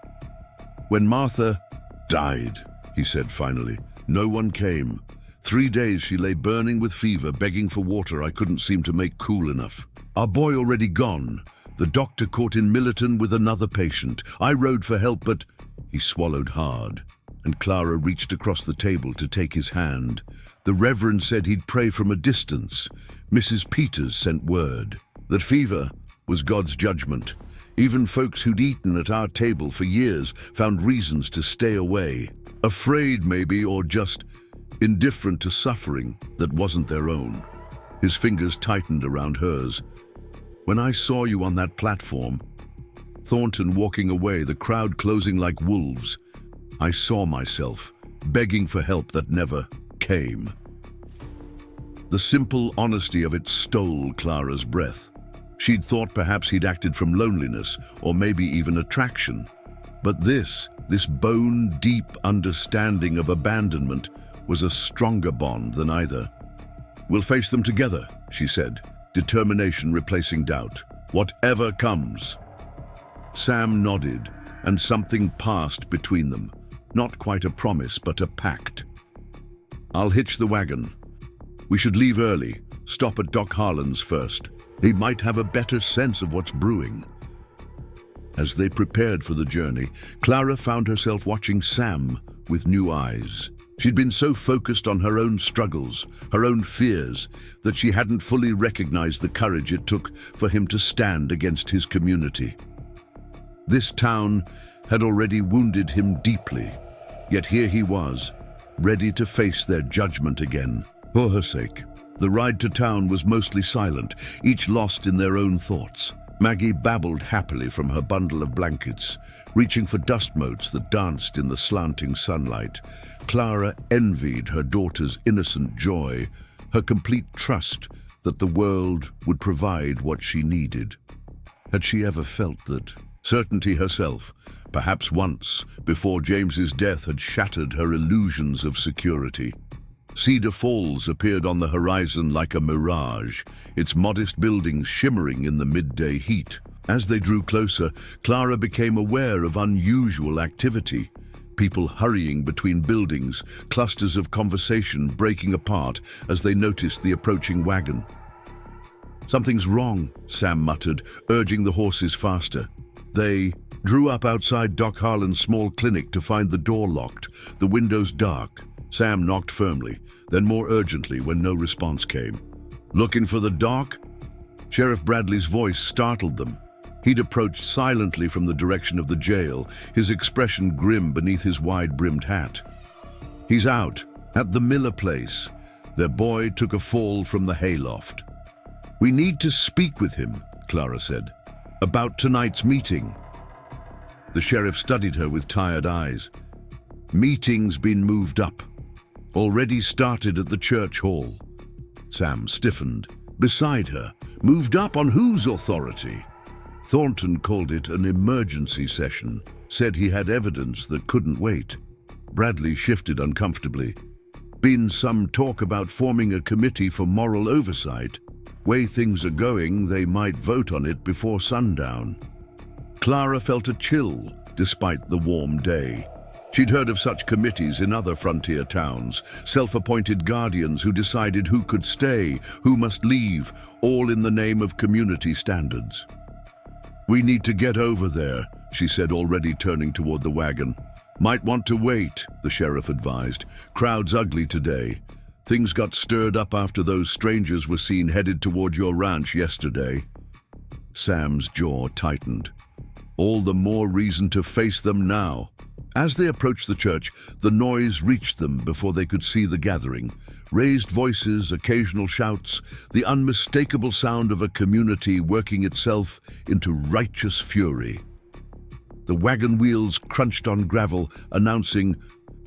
"When Martha died," he said finally, "no one came. 3 days she lay burning with fever, begging for water I couldn't seem to make cool enough. Our boy already gone. The doctor caught in Millerton with another patient. I rode for help, but he swallowed hard, and Clara reached across the table to take his hand. The Reverend said he'd pray from a distance. Mrs. Peters sent word that fever was God's judgment. Even folks who'd eaten at our table for years found reasons to stay away, afraid maybe, or just indifferent to suffering that wasn't their own. His fingers tightened around hers. When I saw you on that platform, Thornton walking away, the crowd closing like wolves, I saw myself begging for help that never came. The simple honesty of it stole Clara's breath. She'd thought perhaps he'd acted from loneliness or maybe even attraction. But this bone-deep understanding of abandonment was a stronger bond than either. "We'll face them together," she said, determination replacing doubt. "Whatever comes." Sam nodded, and something passed between them. Not quite a promise, but a pact. "I'll hitch the wagon. We should leave early, stop at Doc Harlan's first. He might have a better sense of what's brewing." As they prepared for the journey, Clara found herself watching Sam with new eyes. She'd been so focused on her own struggles, her own fears, that she hadn't fully recognized the courage it took for him to stand against his community. This town had already wounded him deeply, yet here he was, ready to face their judgment again. For her sake, the ride to town was mostly silent, each lost in their own thoughts. Maggie babbled happily from her bundle of blankets, reaching for dust motes that danced in the slanting sunlight. Clara envied her daughter's innocent joy, her complete trust that the world would provide what she needed. Had she ever felt that? Certainty herself, perhaps once, before James's death had shattered her illusions of security. Cedar Falls appeared on the horizon like a mirage, its modest buildings shimmering in the midday heat. As they drew closer, Clara became aware of unusual activity. People hurrying between buildings, clusters of conversation breaking apart as they noticed the approaching wagon. "Something's wrong," Sam muttered, urging the horses faster. They drew up outside Doc Harlan's small clinic to find the door locked, the windows dark. Sam knocked firmly, then more urgently when no response came. "Looking for the doc?" Sheriff Bradley's voice startled them. He'd approached silently from the direction of the jail, his expression grim beneath his wide-brimmed hat. "He's out, at the Miller place. Their boy took a fall from the hayloft." "We need to speak with him," Clara said, "about tonight's meeting." The sheriff studied her with tired eyes. "Meeting's been moved up. Already started at the church hall." Sam stiffened. Beside her, "Moved up on whose authority?" Thornton called it an emergency session, said he had evidence that couldn't wait. Bradley shifted uncomfortably. "Been some talk about forming a committee for moral oversight. Way things are going, they might vote on it before sundown." Clara felt a chill despite the warm day. She'd heard of such committees in other frontier towns, self-appointed guardians who decided who could stay, who must leave, all in the name of community standards. "We need to get over there," she said, already turning toward the wagon. "Might want to wait," the sheriff advised. "Crowd's ugly today. Things got stirred up after those strangers were seen headed toward your ranch yesterday." Sam's jaw tightened. All the more reason to face them now. As they approached the church, the noise reached them before they could see the gathering. Raised voices, occasional shouts, the unmistakable sound of a community working itself into righteous fury. The wagon wheels crunched on gravel, announcing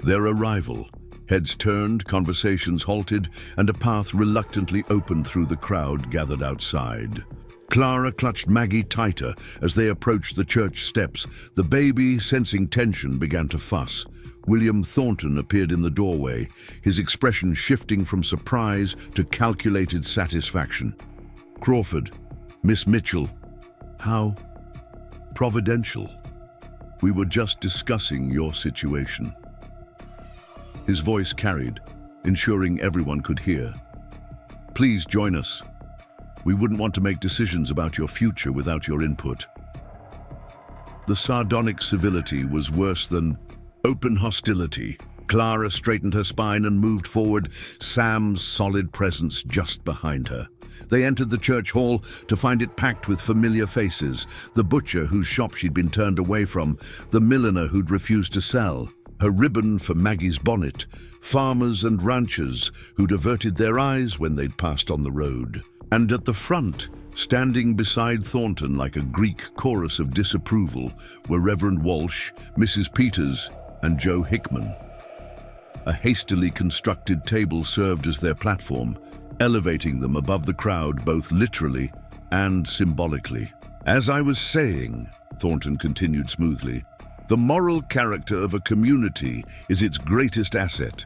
their arrival. Heads turned, conversations halted, and a path reluctantly opened through the crowd gathered outside. Clara clutched Maggie tighter as they approached the church steps. The baby, sensing tension, began to fuss. William Thornton appeared in the doorway, his expression shifting from surprise to calculated satisfaction. "Crawford, Miss Mitchell, how providential. We were just discussing your situation." His voice carried, ensuring everyone could hear. Please join us. We wouldn't want to make decisions about your future without your input. The sardonic civility was worse than open hostility. Clara straightened her spine and moved forward, Sam's solid presence just behind her. They entered the church hall to find it packed with familiar faces, the butcher whose shop she'd been turned away from, the milliner who'd refused to sell, her ribbon for Maggie's bonnet, farmers and ranchers who'd averted their eyes when they'd passed on the road. And at the front, standing beside Thornton like a Greek chorus of disapproval, were Reverend Walsh, Mrs. Peters, and Joe Hickman. A hastily constructed table served as their platform, elevating them above the crowd both literally and symbolically. As I was saying, Thornton continued smoothly, the moral character of a community is its greatest asset.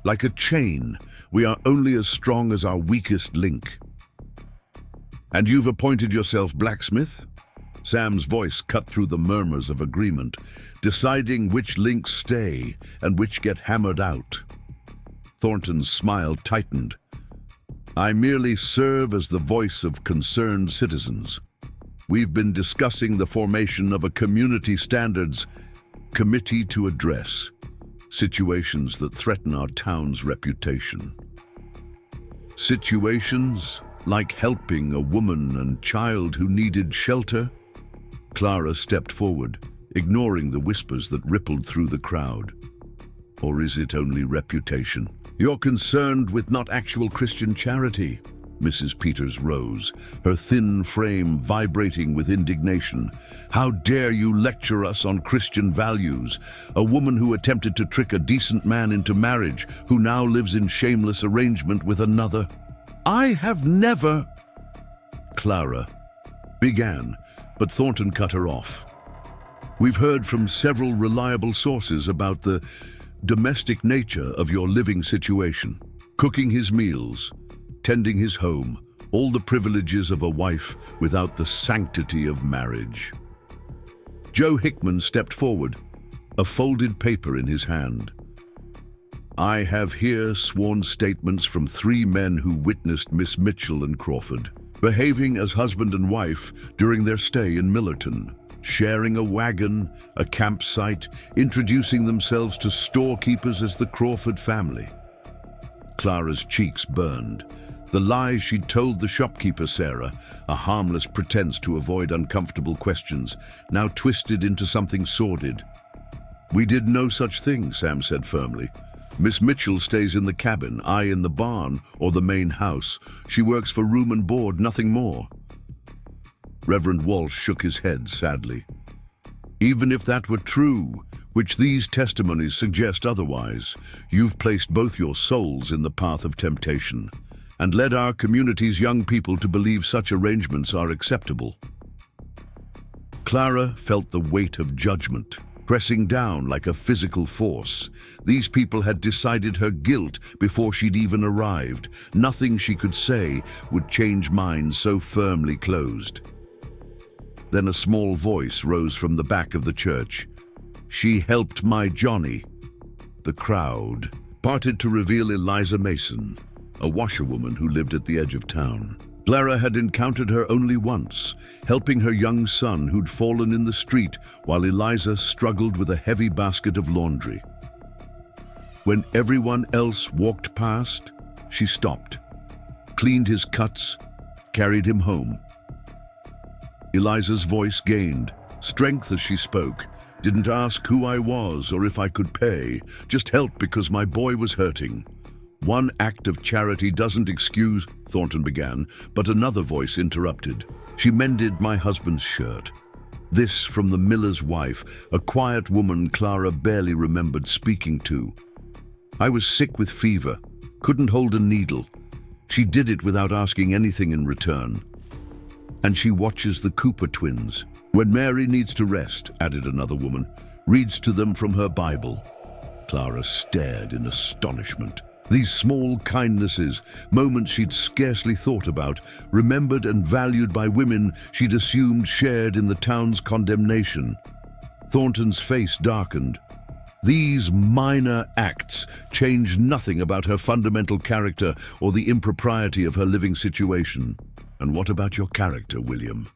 Like a chain, we are only as strong as our weakest link. And you've appointed yourself blacksmith? Sam's voice cut through the murmurs of agreement, deciding which links stay and which get hammered out. Thornton's smile tightened. I merely serve as the voice of concerned citizens. We've been discussing the formation of a community standards committee to address situations that threaten our town's reputation. Situations like helping a woman and child who needed shelter. Clara stepped forward, ignoring the whispers that rippled through the crowd. Or is it only reputation? You're concerned with not actual Christian charity. Mrs. Peters rose, her thin frame vibrating with indignation. How dare you lecture us on Christian values? A woman who attempted to trick a decent man into marriage, who now lives in shameless arrangement with another. I have never... Clara began, but Thornton cut her off. We've heard from several reliable sources about the domestic nature of your living situation. Cooking his meals, tending his home, all the privileges of a wife without the sanctity of marriage. Joe Hickman stepped forward, a folded paper in his hand. I have here sworn statements from 3 men who witnessed Miss Mitchell and Crawford behaving as husband and wife during their stay in Millerton, sharing a wagon, a campsite, introducing themselves to storekeepers as the Crawford family. Clara's cheeks burned. The lies she'd told the shopkeeper Sarah, a harmless pretense to avoid uncomfortable questions, now twisted into something sordid. We did no such thing, Sam said firmly. Miss Mitchell stays in the cabin, I in the barn or the main house. She works for room and board, nothing more. Reverend Walsh shook his head sadly. Even if that were true, which these testimonies suggest otherwise, you've placed both your souls in the path of temptation and led our community's young people to believe such arrangements are acceptable. Clara felt the weight of judgment pressing down like a physical force. These people had decided her guilt before she'd even arrived. Nothing she could say would change minds so firmly closed. Then a small voice rose from the back of the church. She helped my Johnny. The crowd parted to reveal Eliza Mason, a washerwoman who lived at the edge of town. Clara had encountered her only once, helping her young son who'd fallen in the street while Eliza struggled with a heavy basket of laundry. When everyone else walked past, she stopped, cleaned his cuts, carried him home. Eliza's voice gained strength as she spoke. Didn't ask who I was or if I could pay, just helped because my boy was hurting. One act of charity doesn't excuse, Thornton began, but another voice interrupted. She mended my husband's shirt. This from the miller's wife, a quiet woman Clara barely remembered speaking to. I was sick with fever, couldn't hold a needle. She did it without asking anything in return. And she watches the Cooper twins. When Mary needs to rest, added another woman, reads to them from her Bible. Clara stared in astonishment. These small kindnesses, moments she'd scarcely thought about, remembered and valued by women she'd assumed shared in the town's condemnation. Thornton's face darkened. These minor acts changed nothing about her fundamental character or the impropriety of her living situation. And what about your character, William?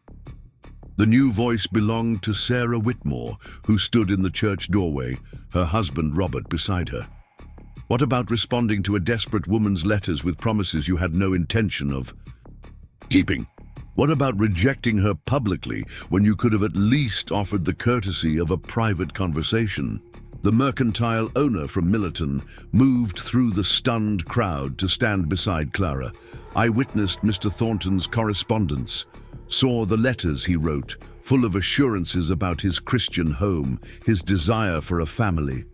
The new voice belonged to Sarah Whitmore, who stood in the church doorway, her husband Robert beside her. What about responding to a desperate woman's letters with promises you had no intention of keeping? What about rejecting her publicly when you could have at least offered the courtesy of a private conversation? The mercantile owner from Millerton moved through the stunned crowd to stand beside Clara. I witnessed Mr. Thornton's correspondence, saw the letters he wrote, full of assurances about his Christian home, his desire for a family.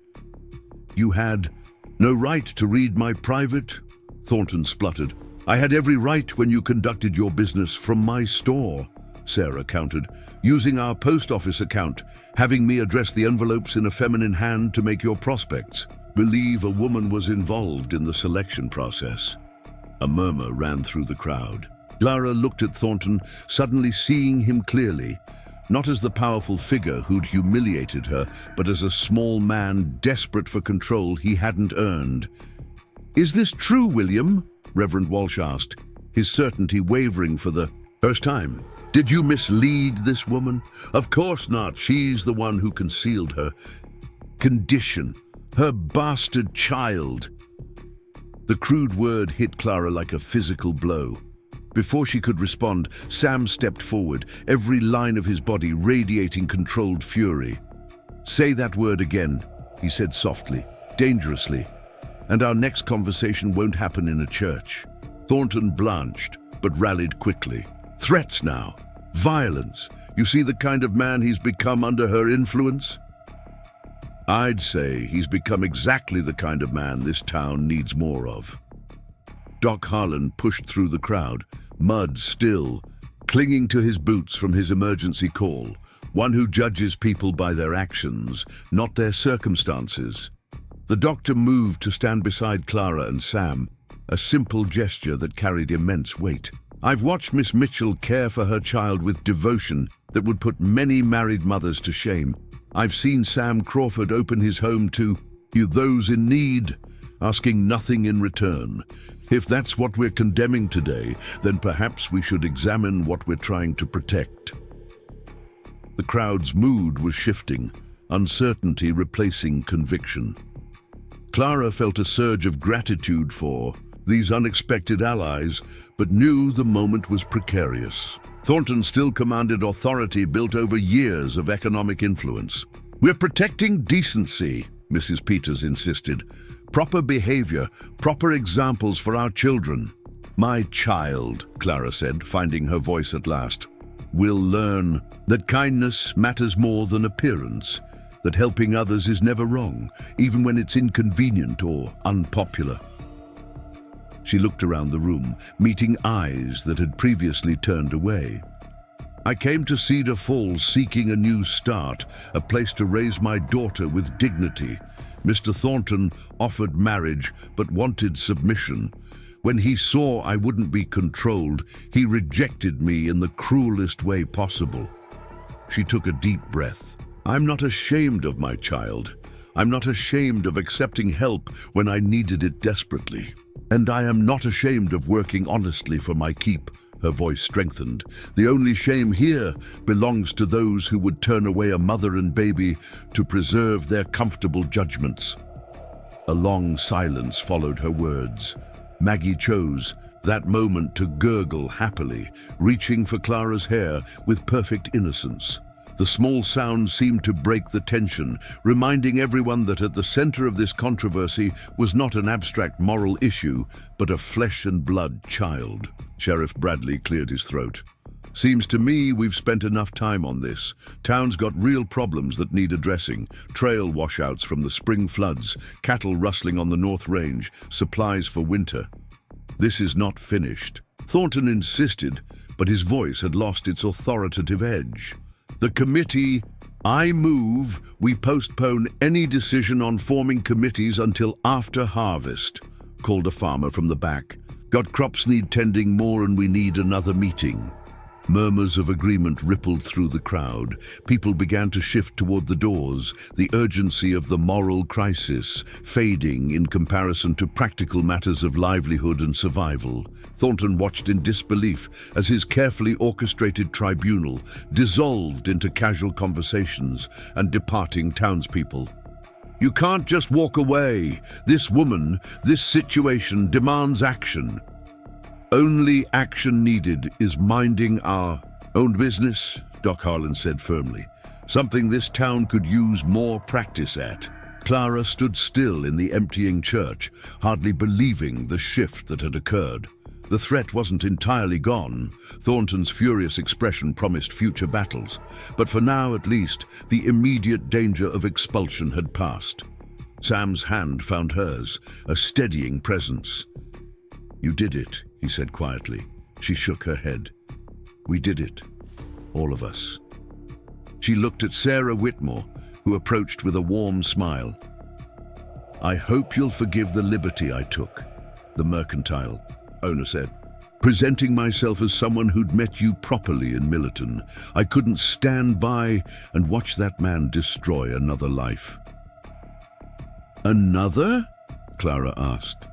"You had no right to read my private," Thornton spluttered. "I had every right when you conducted your business from my store," Sarah countered, "using our post office account, having me address the envelopes in a feminine hand to make your prospects. Believe a woman was involved in the selection process." A murmur ran through the crowd. Clara looked at Thornton, suddenly seeing him clearly, not as the powerful figure who'd humiliated her, but as a small man desperate for control he hadn't earned. "Is this true, William?" Reverend Walsh asked, his certainty wavering for the first time. "Did you mislead this woman?" "Of course not. She's the one who concealed her condition, her bastard child." The crude word hit Clara like a physical blow. Before she could respond, Sam stepped forward, every line of his body radiating controlled fury. "Say that word again," he said softly, dangerously, "and our next conversation won't happen in a church." Thornton blanched, but rallied quickly. "Threats now. Violence. You see the kind of man he's become under her influence?" "I'd say he's become exactly the kind of man this town needs more of." Doc Harlan pushed through the crowd, mud still, clinging to his boots from his emergency call, one who judges people by their actions, not their circumstances. The doctor moved to stand beside Clara and Sam, a simple gesture that carried immense weight. "I've watched Miss Mitchell care for her child with devotion that would put many married mothers to shame. I've seen Sam Crawford open his home to those in need, asking nothing in return. If that's what we're condemning today, then perhaps we should examine what we're trying to protect." The crowd's mood was shifting, uncertainty replacing conviction. Clara felt a surge of gratitude for these unexpected allies, but knew the moment was precarious. Thornton still commanded authority built over years of economic influence. "We're protecting decency," Mrs. Peters insisted. "Proper behavior, proper examples for our children." "My child," Clara said, finding her voice at last, "will learn that kindness matters more than appearance, that helping others is never wrong, even when it's inconvenient or unpopular." She looked around the room, meeting eyes that had previously turned away. "I came to Cedar Falls seeking a new start, a place to raise my daughter with dignity. Mr. Thornton offered marriage but wanted submission. When he saw I wouldn't be controlled, he rejected me in the cruelest way possible." She took a deep breath. "I'm not ashamed of my child. I'm not ashamed of accepting help when I needed it desperately. And I am not ashamed of working honestly for my keep." Her voice strengthened. "The only shame here belongs to those who would turn away a mother and baby to preserve their comfortable judgments." A long silence followed her words. Maggie chose that moment to gurgle happily, reaching for Clara's hair with perfect innocence. The small sound seemed to break the tension, reminding everyone that at the center of this controversy was not an abstract moral issue, but a flesh-and-blood child. Sheriff Bradley cleared his throat. "Seems to me we've spent enough time on this. Town's got real problems that need addressing. Trail washouts from the spring floods, cattle rustling on the North Range, supplies for winter. This is not finished." Thornton insisted, but his voice had lost its authoritative edge. "The committee, I move we postpone any decision on forming committees until after harvest," called a farmer from the back. "Got crops need tending more and we need another meeting." Murmurs of agreement rippled through the crowd. People began to shift toward the doors, the urgency of the moral crisis fading in comparison to practical matters of livelihood and survival. Thornton watched in disbelief as his carefully orchestrated tribunal dissolved into casual conversations and departing townspeople. "You can't just walk away. This woman, this situation demands action. Only action needed is minding our own business," Doc Harlan said firmly. "Something this town could use more practice at." Clara stood still in the emptying church, hardly believing the shift that had occurred. The threat wasn't entirely gone. Thornton's furious expression promised future battles. But for now, at least, the immediate danger of expulsion had passed. Sam's hand found hers, a steadying presence. "You did it," he said quietly. She shook her head. "We did it. All of us." She looked at Sarah Whitmore, who approached with a warm smile. "I hope you'll forgive the liberty I took," the mercantile owner said. "Presenting myself as someone who'd met you properly in Millerton. I couldn't stand by and watch that man destroy another life." "Another?" Clara asked.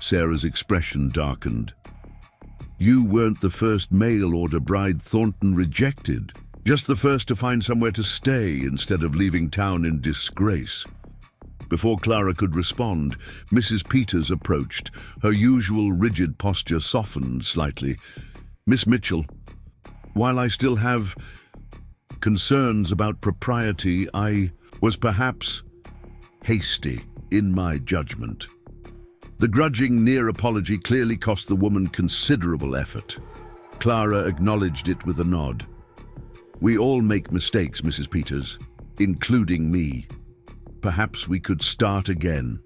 Sarah's expression darkened. "You weren't the first mail-order bride Thornton rejected, just the first to find somewhere to stay instead of leaving town in disgrace." Before Clara could respond, Mrs. Peters approached. Her usual rigid posture softened slightly. "Miss Mitchell, while I still have concerns about propriety, I was perhaps hasty in my judgment." The grudging near apology clearly cost the woman considerable effort. Clara acknowledged it with a nod. "We all make mistakes, Mrs. Peters, including me. Perhaps we could start again."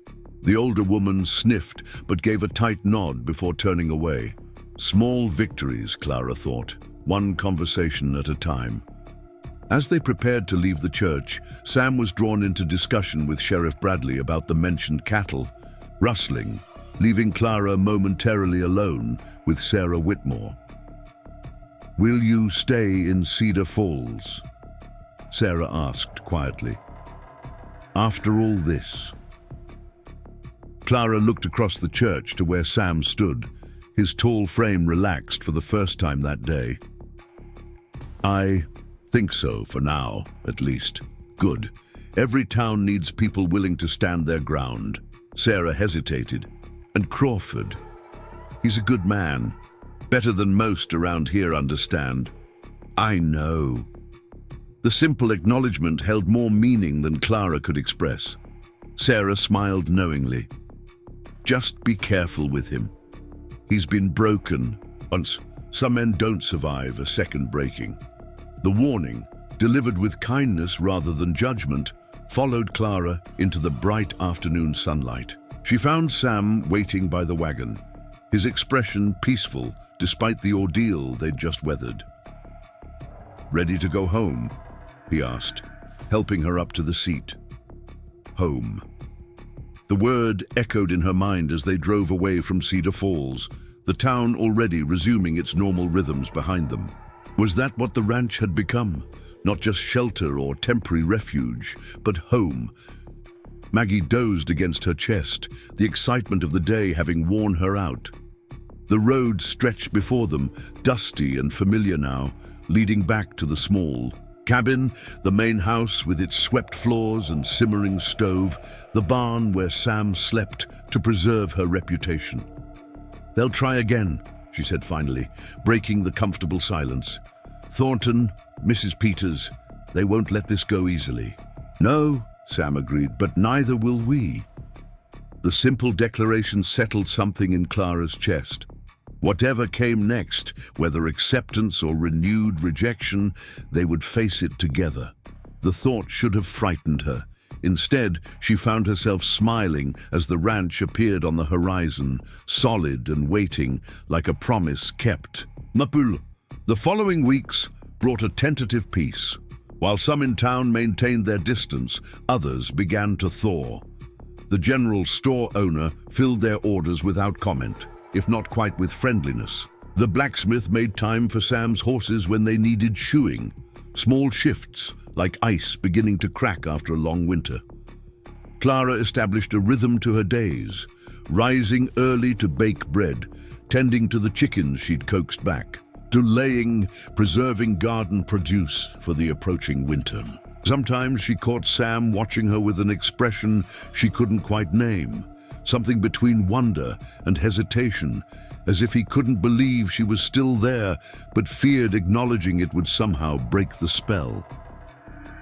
The older woman sniffed, but gave a tight nod before turning away. Small victories, Clara thought, one conversation at a time. As they prepared to leave the church, Sam was drawn into discussion with Sheriff Bradley about the mentioned cattle, rustling, leaving Clara momentarily alone with Sarah Whitmore. "Will you stay in Cedar Falls?" Sarah asked quietly. "After all this?" Clara looked across the church to where Sam stood, his tall frame relaxed for the first time that day. "I think so, for now, at least. Good. Every town needs people willing to stand their ground." Sarah hesitated. "And Crawford? He's a good man. Better than most around here understand." "I know." The simple acknowledgement held more meaning than Clara could express. Sarah smiled knowingly. "Just be careful with him. He's been broken once. Some men don't survive a second breaking." The warning, delivered with kindness rather than judgment, followed Clara into the bright afternoon sunlight. She found Sam waiting by the wagon, his expression peaceful despite the ordeal they'd just weathered. "Ready to go home?" he asked, helping her up to the seat. Home. The word echoed in her mind as they drove away from Cedar Falls, the town already resuming its normal rhythms behind them. Was that what the ranch had become? Not just shelter or temporary refuge, but home. Maggie dozed against her chest, the excitement of the day having worn her out. The road stretched before them, dusty and familiar now, leading back to the small cabin, the main house with its swept floors and simmering stove, the barn where Sam slept to preserve her reputation. "They'll try again," she said finally, breaking the comfortable silence. "Thornton, Mrs. Peters, they won't let this go easily." "No," Sam agreed, "but neither will we." The simple declaration settled something in Clara's chest. Whatever came next, whether acceptance or renewed rejection, they would face it together. The thought should have frightened her. Instead, she found herself smiling as the ranch appeared on the horizon, solid and waiting, like a promise kept. Mapul. The following weeks brought a tentative peace. While some in town maintained their distance, others began to thaw. The general store owner filled their orders without comment, if not quite with friendliness. The blacksmith made time for Sam's horses when they needed shoeing, small shifts like ice beginning to crack after a long winter. Clara established a rhythm to her days, rising early to bake bread, tending to the chickens she'd coaxed back, to laying, preserving garden produce for the approaching winter. Sometimes she caught Sam watching her with an expression she couldn't quite name, something between wonder and hesitation, as if he couldn't believe she was still there, but feared acknowledging it would somehow break the spell.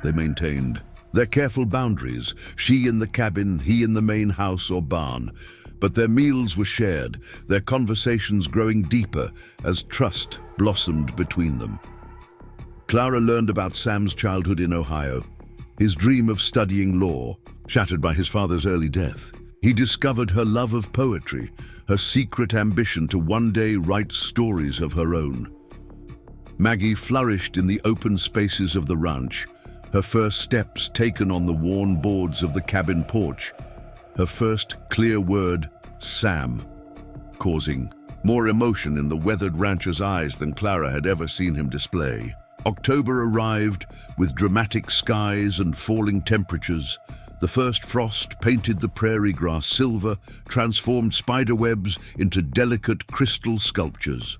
They maintained their careful boundaries, she in the cabin, he in the main house or barn, but their meals were shared, their conversations growing deeper as trust blossomed between them. Clara learned about Sam's childhood in Ohio, his dream of studying law, shattered by his father's early death. He discovered her love of poetry, her secret ambition to one day write stories of her own. Maggie flourished in the open spaces of the ranch, her first steps taken on the worn boards of the cabin porch, her first clear word, Sam, causing more emotion in the weathered rancher's eyes than Clara had ever seen him display. October arrived with dramatic skies and falling temperatures. The first frost painted the prairie grass silver, transformed spiderwebs into delicate crystal sculptures.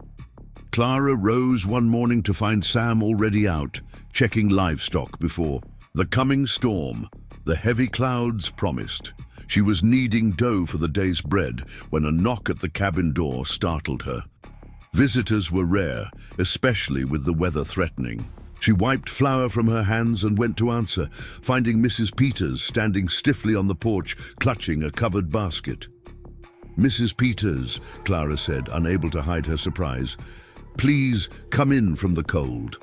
Clara rose one morning to find Sam already out, checking livestock before the coming storm. The heavy clouds promised. She was kneading dough for the day's bread when a knock at the cabin door startled her. Visitors were rare, especially with the weather threatening. She wiped flour from her hands and went to answer, finding Mrs. Peters standing stiffly on the porch, clutching a covered basket. "Mrs. Peters," Clara said, unable to hide her surprise, "please come in from the cold."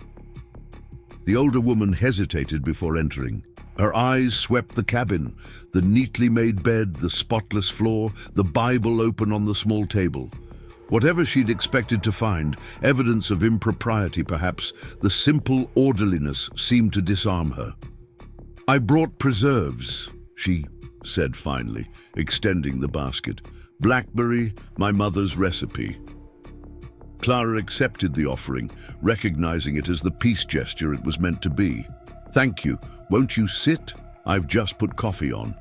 The older woman hesitated before entering. Her eyes swept the cabin, the neatly made bed, the spotless floor, the Bible open on the small table. Whatever she'd expected to find, evidence of impropriety perhaps, the simple orderliness seemed to disarm her. "I brought preserves," she said finally, extending the basket. "Blackberry, my mother's recipe." Clara accepted the offering, recognizing it as the peace gesture it was meant to be. "Thank you. Won't you sit? I've just put coffee on."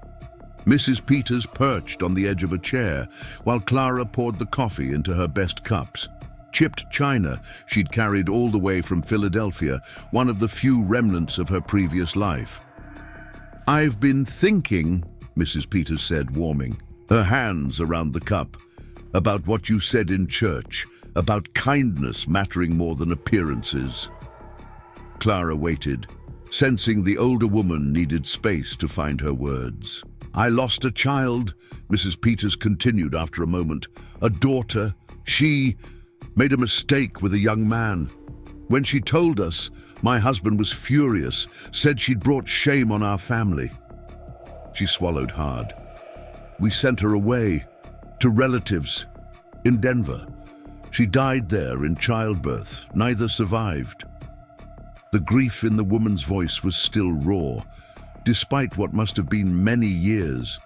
Mrs. Peters perched on the edge of a chair, while Clara poured the coffee into her best cups. Chipped china she'd carried all the way from Philadelphia, one of the few remnants of her previous life. "I've been thinking," Mrs. Peters said, warming, her hands around the cup, "about what you said in church, about kindness mattering more than appearances." Clara waited, sensing the older woman needed space to find her words. "I lost a child," Mrs. Peters continued after a moment. "A daughter. She made a mistake with a young man. When she told us, my husband was furious, said she'd brought shame on our family." She swallowed hard. "We sent her away, to relatives, in Denver. She died there in childbirth. Neither survived." The grief in the woman's voice was still raw, despite what must have been many years.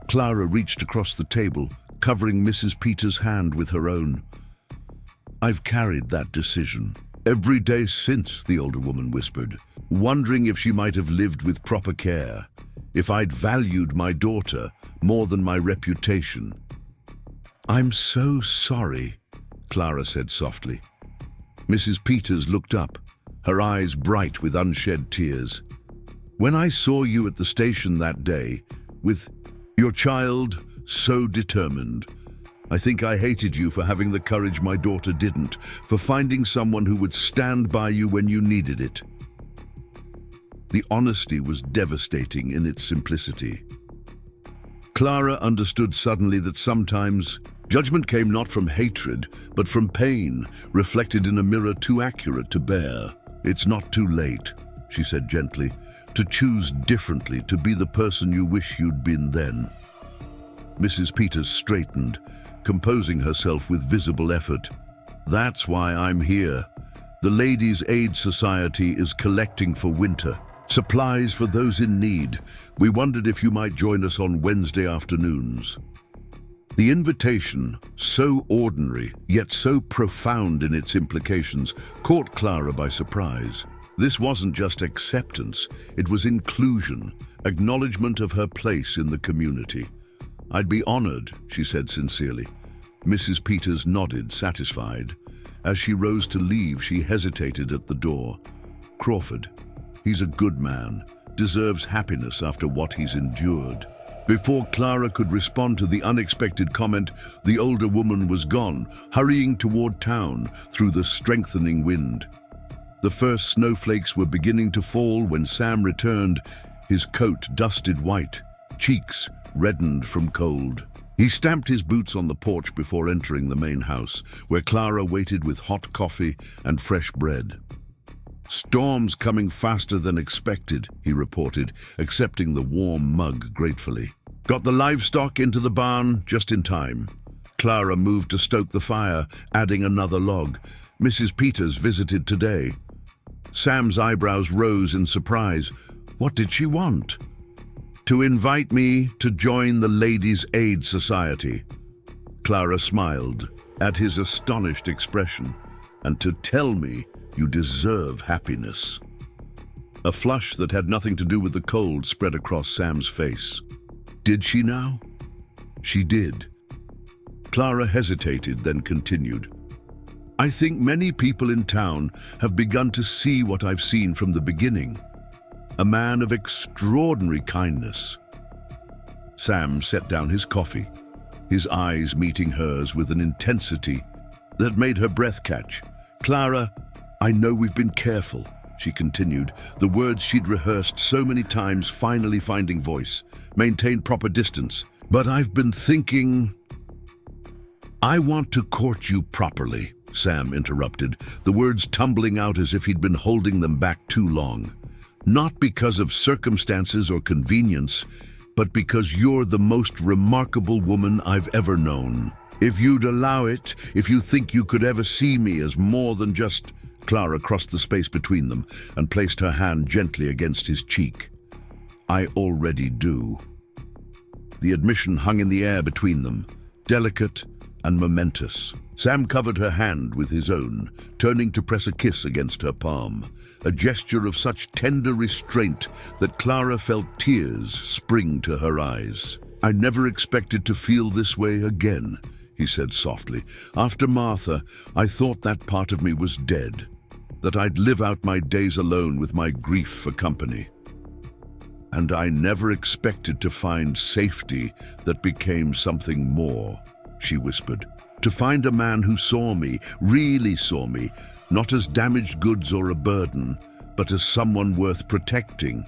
Clara reached across the table, covering Mrs. Peters' hand with her own. "I've carried that decision every day since," the older woman whispered, wondering if she might have lived with proper care, if I'd valued my daughter more than my reputation. "I'm so sorry," Clara said softly. Mrs. Peters looked up, her eyes bright with unshed tears. "When I saw you at the station that day, with your child so determined, I think I hated you for having the courage my daughter didn't, for finding someone who would stand by you when you needed it." The honesty was devastating in its simplicity. Clara understood suddenly that sometimes judgment came not from hatred, but from pain, reflected in a mirror too accurate to bear. "It's not too late," she said gently, "to choose differently, to be the person you wish you'd been then." Mrs. Peters straightened, composing herself with visible effort. "That's why I'm here. The Ladies' Aid Society is collecting for winter. Supplies for those in need. We wondered if you might join us on Wednesday afternoons." The invitation, so ordinary, yet so profound in its implications, caught Clara by surprise. This wasn't just acceptance, it was inclusion, acknowledgement of her place in the community. "I'd be honored," she said sincerely. Mrs. Peters nodded, satisfied. As she rose to leave, she hesitated at the door. "Crawford, he's a good man, deserves happiness after what he's endured." Before Clara could respond to the unexpected comment, the older woman was gone, hurrying toward town through the strengthening wind. The first snowflakes were beginning to fall when Sam returned, his coat dusted white, cheeks reddened from cold. He stamped his boots on the porch before entering the main house, where Clara waited with hot coffee and fresh bread. "Storm's coming faster than expected," he reported, accepting the warm mug gratefully. "Got the livestock into the barn just in time." Clara moved to stoke the fire, adding another log. "Mrs. Peters visited today." Sam's eyebrows rose in surprise. What did she want? "To invite me to join the Ladies' Aid Society." Clara smiled at his astonished expression. "And to tell me you deserve happiness." A flush that had nothing to do with the cold spread across Sam's face. Did she now? She did. Clara hesitated, then continued. "I think many people in town have begun to see what I've seen from the beginning. A man of extraordinary kindness." Sam set down his coffee, his eyes meeting hers with an intensity that made her breath catch. "Clara, I know we've been careful," she continued, the words she'd rehearsed so many times finally finding voice. "Maintain proper distance. But I've been thinking—" "I want to court you properly," Sam interrupted, the words tumbling out as if he'd been holding them back too long. "Not because of circumstances or convenience, but because you're the most remarkable woman I've ever known. If you'd allow it, if you think you could ever see me as more than just—" Clara crossed the space between them and placed her hand gently against his cheek. "I already do." The admission hung in the air between them, delicate and momentous. Sam covered her hand with his own, turning to press a kiss against her palm, a gesture of such tender restraint that Clara felt tears spring to her eyes. "I never expected to feel this way again," he said softly. "After Martha, I thought that part of me was dead, that I'd live out my days alone with my grief for company. And I never expected to find safety that became something more," she whispered. "To find a man who saw me, really saw me, not as damaged goods or a burden, but as someone worth protecting."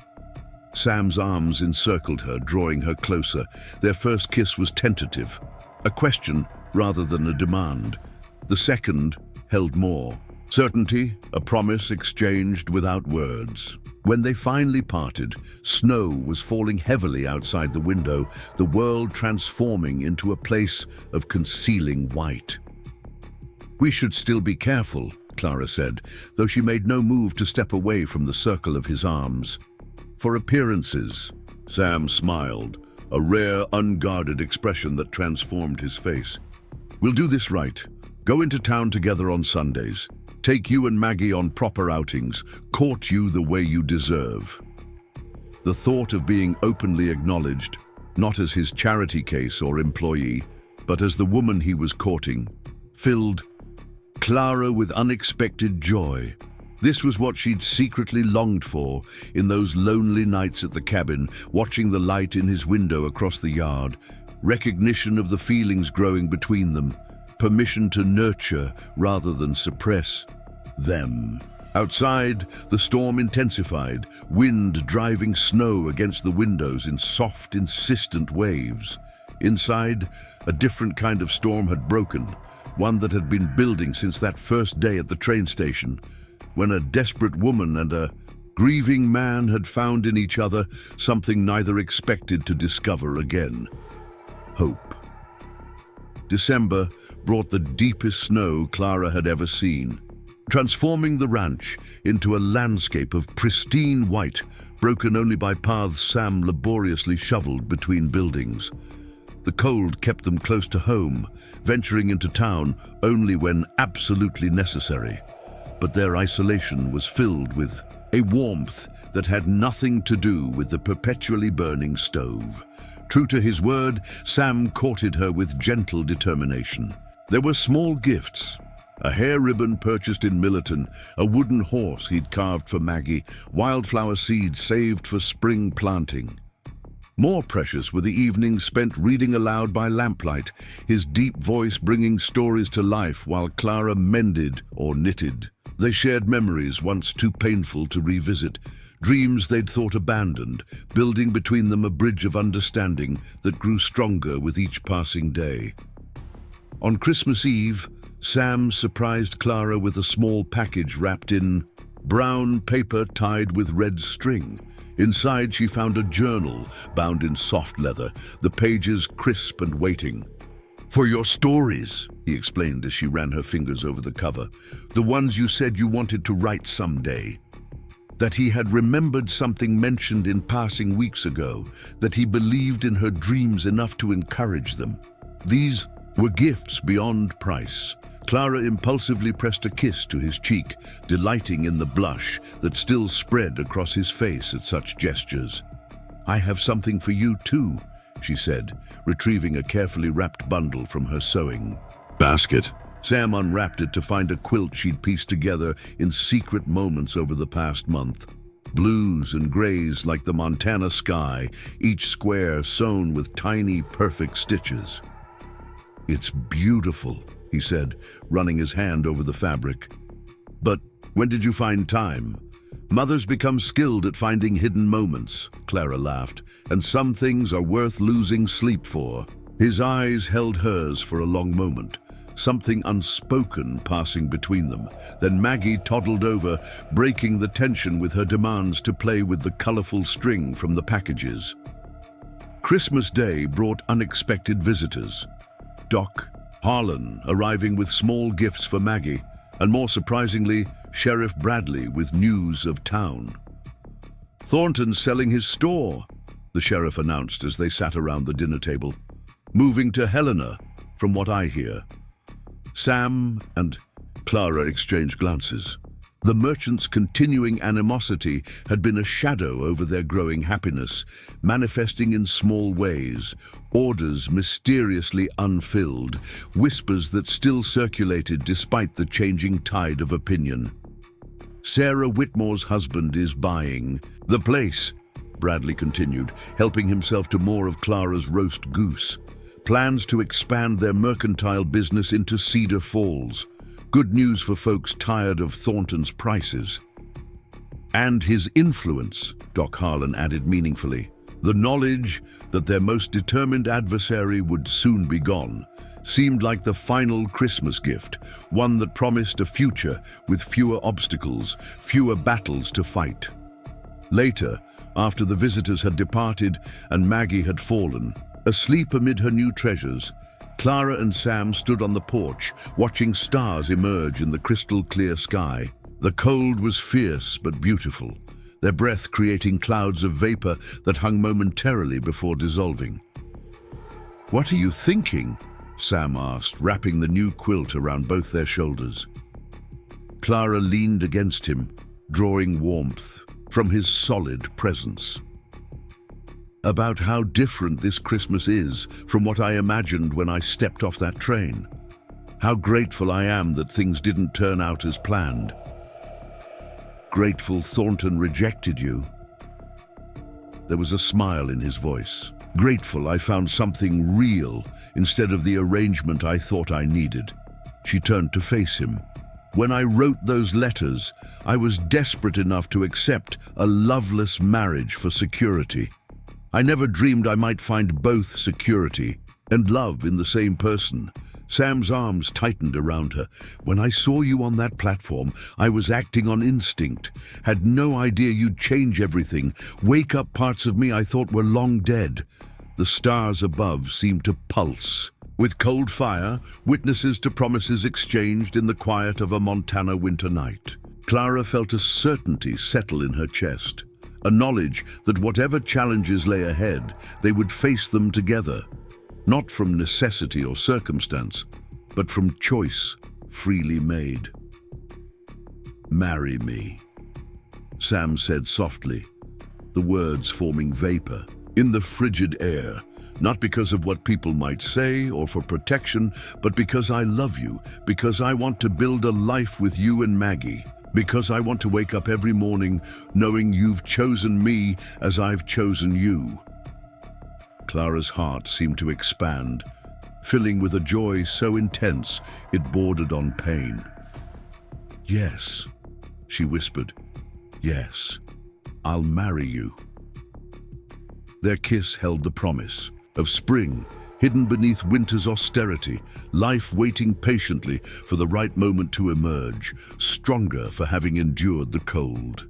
Sam's arms encircled her, drawing her closer. Their first kiss was tentative, a question rather than a demand. The second held more. Certainty, a promise exchanged without words. When they finally parted, snow was falling heavily outside the window, the world transforming into a place of concealing white. "We should still be careful," Clara said, though she made no move to step away from the circle of his arms. "For appearances." Sam smiled, a rare, unguarded expression that transformed his face. "We'll do this right. Go into town together on Sundays. Take you and Maggie on proper outings, court you the way you deserve." The thought of being openly acknowledged, not as his charity case or employee, but as the woman he was courting, filled Clara with unexpected joy. This was what she'd secretly longed for in those lonely nights at the cabin, watching the light in his window across the yard, recognition of the feelings growing between them, permission to nurture rather than suppress them. Outside, the storm intensified, wind driving snow against the windows in soft, insistent waves. Inside, a different kind of storm had broken, one that had been building since that first day at the train station, when a desperate woman and a grieving man had found in each other something neither expected to discover again: hope. December brought the deepest snow Clara had ever seen, transforming the ranch into a landscape of pristine white, broken only by paths Sam laboriously shoveled between buildings. The cold kept them close to home, venturing into town only when absolutely necessary. But their isolation was filled with a warmth that had nothing to do with the perpetually burning stove. True to his word, Sam courted her with gentle determination. There were small gifts: a hair ribbon purchased in Millerton, a wooden horse he'd carved for Maggie, wildflower seeds saved for spring planting. More precious were the evenings spent reading aloud by lamplight, his deep voice bringing stories to life while Clara mended or knitted. They shared memories once too painful to revisit, dreams they'd thought abandoned, building between them a bridge of understanding that grew stronger with each passing day. On Christmas Eve, Sam surprised Clara with a small package wrapped in brown paper tied with red string. Inside, she found a journal bound in soft leather, the pages crisp and waiting. "For your stories," he explained as she ran her fingers over the cover. "The ones you said you wanted to write someday." That he had remembered something mentioned in passing weeks ago, that he believed in her dreams enough to encourage them. These were gifts beyond price. Clara impulsively pressed a kiss to his cheek, delighting in the blush that still spread across his face at such gestures. "I have something for you too," she said, retrieving a carefully wrapped bundle from her sewing basket. Sam unwrapped it to find a quilt she'd pieced together in secret moments over the past month. Blues and grays like the Montana sky, each square sewn with tiny, perfect stitches. "It's beautiful," he said, running his hand over the fabric. "But when did you find time?" "Mothers become skilled at finding hidden moments," Clara laughed, "and some things are worth losing sleep for." His eyes held hers for a long moment, something unspoken passing between them. Then Maggie toddled over, breaking the tension with her demands to play with the colorful string from the packages. Christmas Day brought unexpected visitors. Doc Harlan arriving with small gifts for Maggie, and more surprisingly, Sheriff Bradley with news of town. "Thornton's selling his store," the sheriff announced as they sat around the dinner table. "Moving to Helena, from what I hear." Sam and Clara exchanged glances. The merchant's continuing animosity had been a shadow over their growing happiness, manifesting in small ways, orders mysteriously unfilled, whispers that still circulated despite the changing tide of opinion. "Sarah Whitmore's husband is buying the place," Bradley continued, helping himself to more of Clara's roast goose. "Plans to expand their mercantile business into Cedar Falls. Good news for folks tired of Thornton's prices." "And his influence," Doc Harlan added meaningfully. The knowledge that their most determined adversary would soon be gone seemed like the final Christmas gift, one that promised a future with fewer obstacles, fewer battles to fight. Later, after the visitors had departed and Maggie had fallen, asleep amid her new treasures, Clara and Sam stood on the porch, watching stars emerge in the crystal-clear sky. The cold was fierce but beautiful, their breath creating clouds of vapor that hung momentarily before dissolving. "What are you thinking?" Sam asked, wrapping the new quilt around both their shoulders. Clara leaned against him, drawing warmth from his solid presence. "About how different this Christmas is from what I imagined when I stepped off that train. How grateful I am that things didn't turn out as planned." "Grateful Thornton rejected you?" There was a smile in his voice. "Grateful I found something real instead of the arrangement I thought I needed." She turned to face him. "When I wrote those letters, I was desperate enough to accept a loveless marriage for security. I never dreamed I might find both security and love in the same person." Sam's arms tightened around her. "When I saw you on that platform, I was acting on instinct. Had no idea you'd change everything, wake up parts of me I thought were long dead." The stars above seemed to pulse. With cold fire, witnesses to promises exchanged in the quiet of a Montana winter night. Clara felt a certainty settle in her chest. A knowledge that whatever challenges lay ahead, they would face them together. not from necessity or circumstance, but from choice freely made. "Marry me," Sam said softly, the words forming vapor in the frigid air, not because of what people might say or for protection, but because I love you, because I want to build a life with you and Maggie, because I want to wake up every morning knowing you've chosen me as I've chosen you. Clara's heart seemed to expand, filling with a joy so intense it bordered on pain. "Yes," she whispered. "Yes, I'll marry you." Their kiss held the promise of spring, hidden beneath winter's austerity, life waiting patiently for the right moment to emerge, stronger for having endured the cold.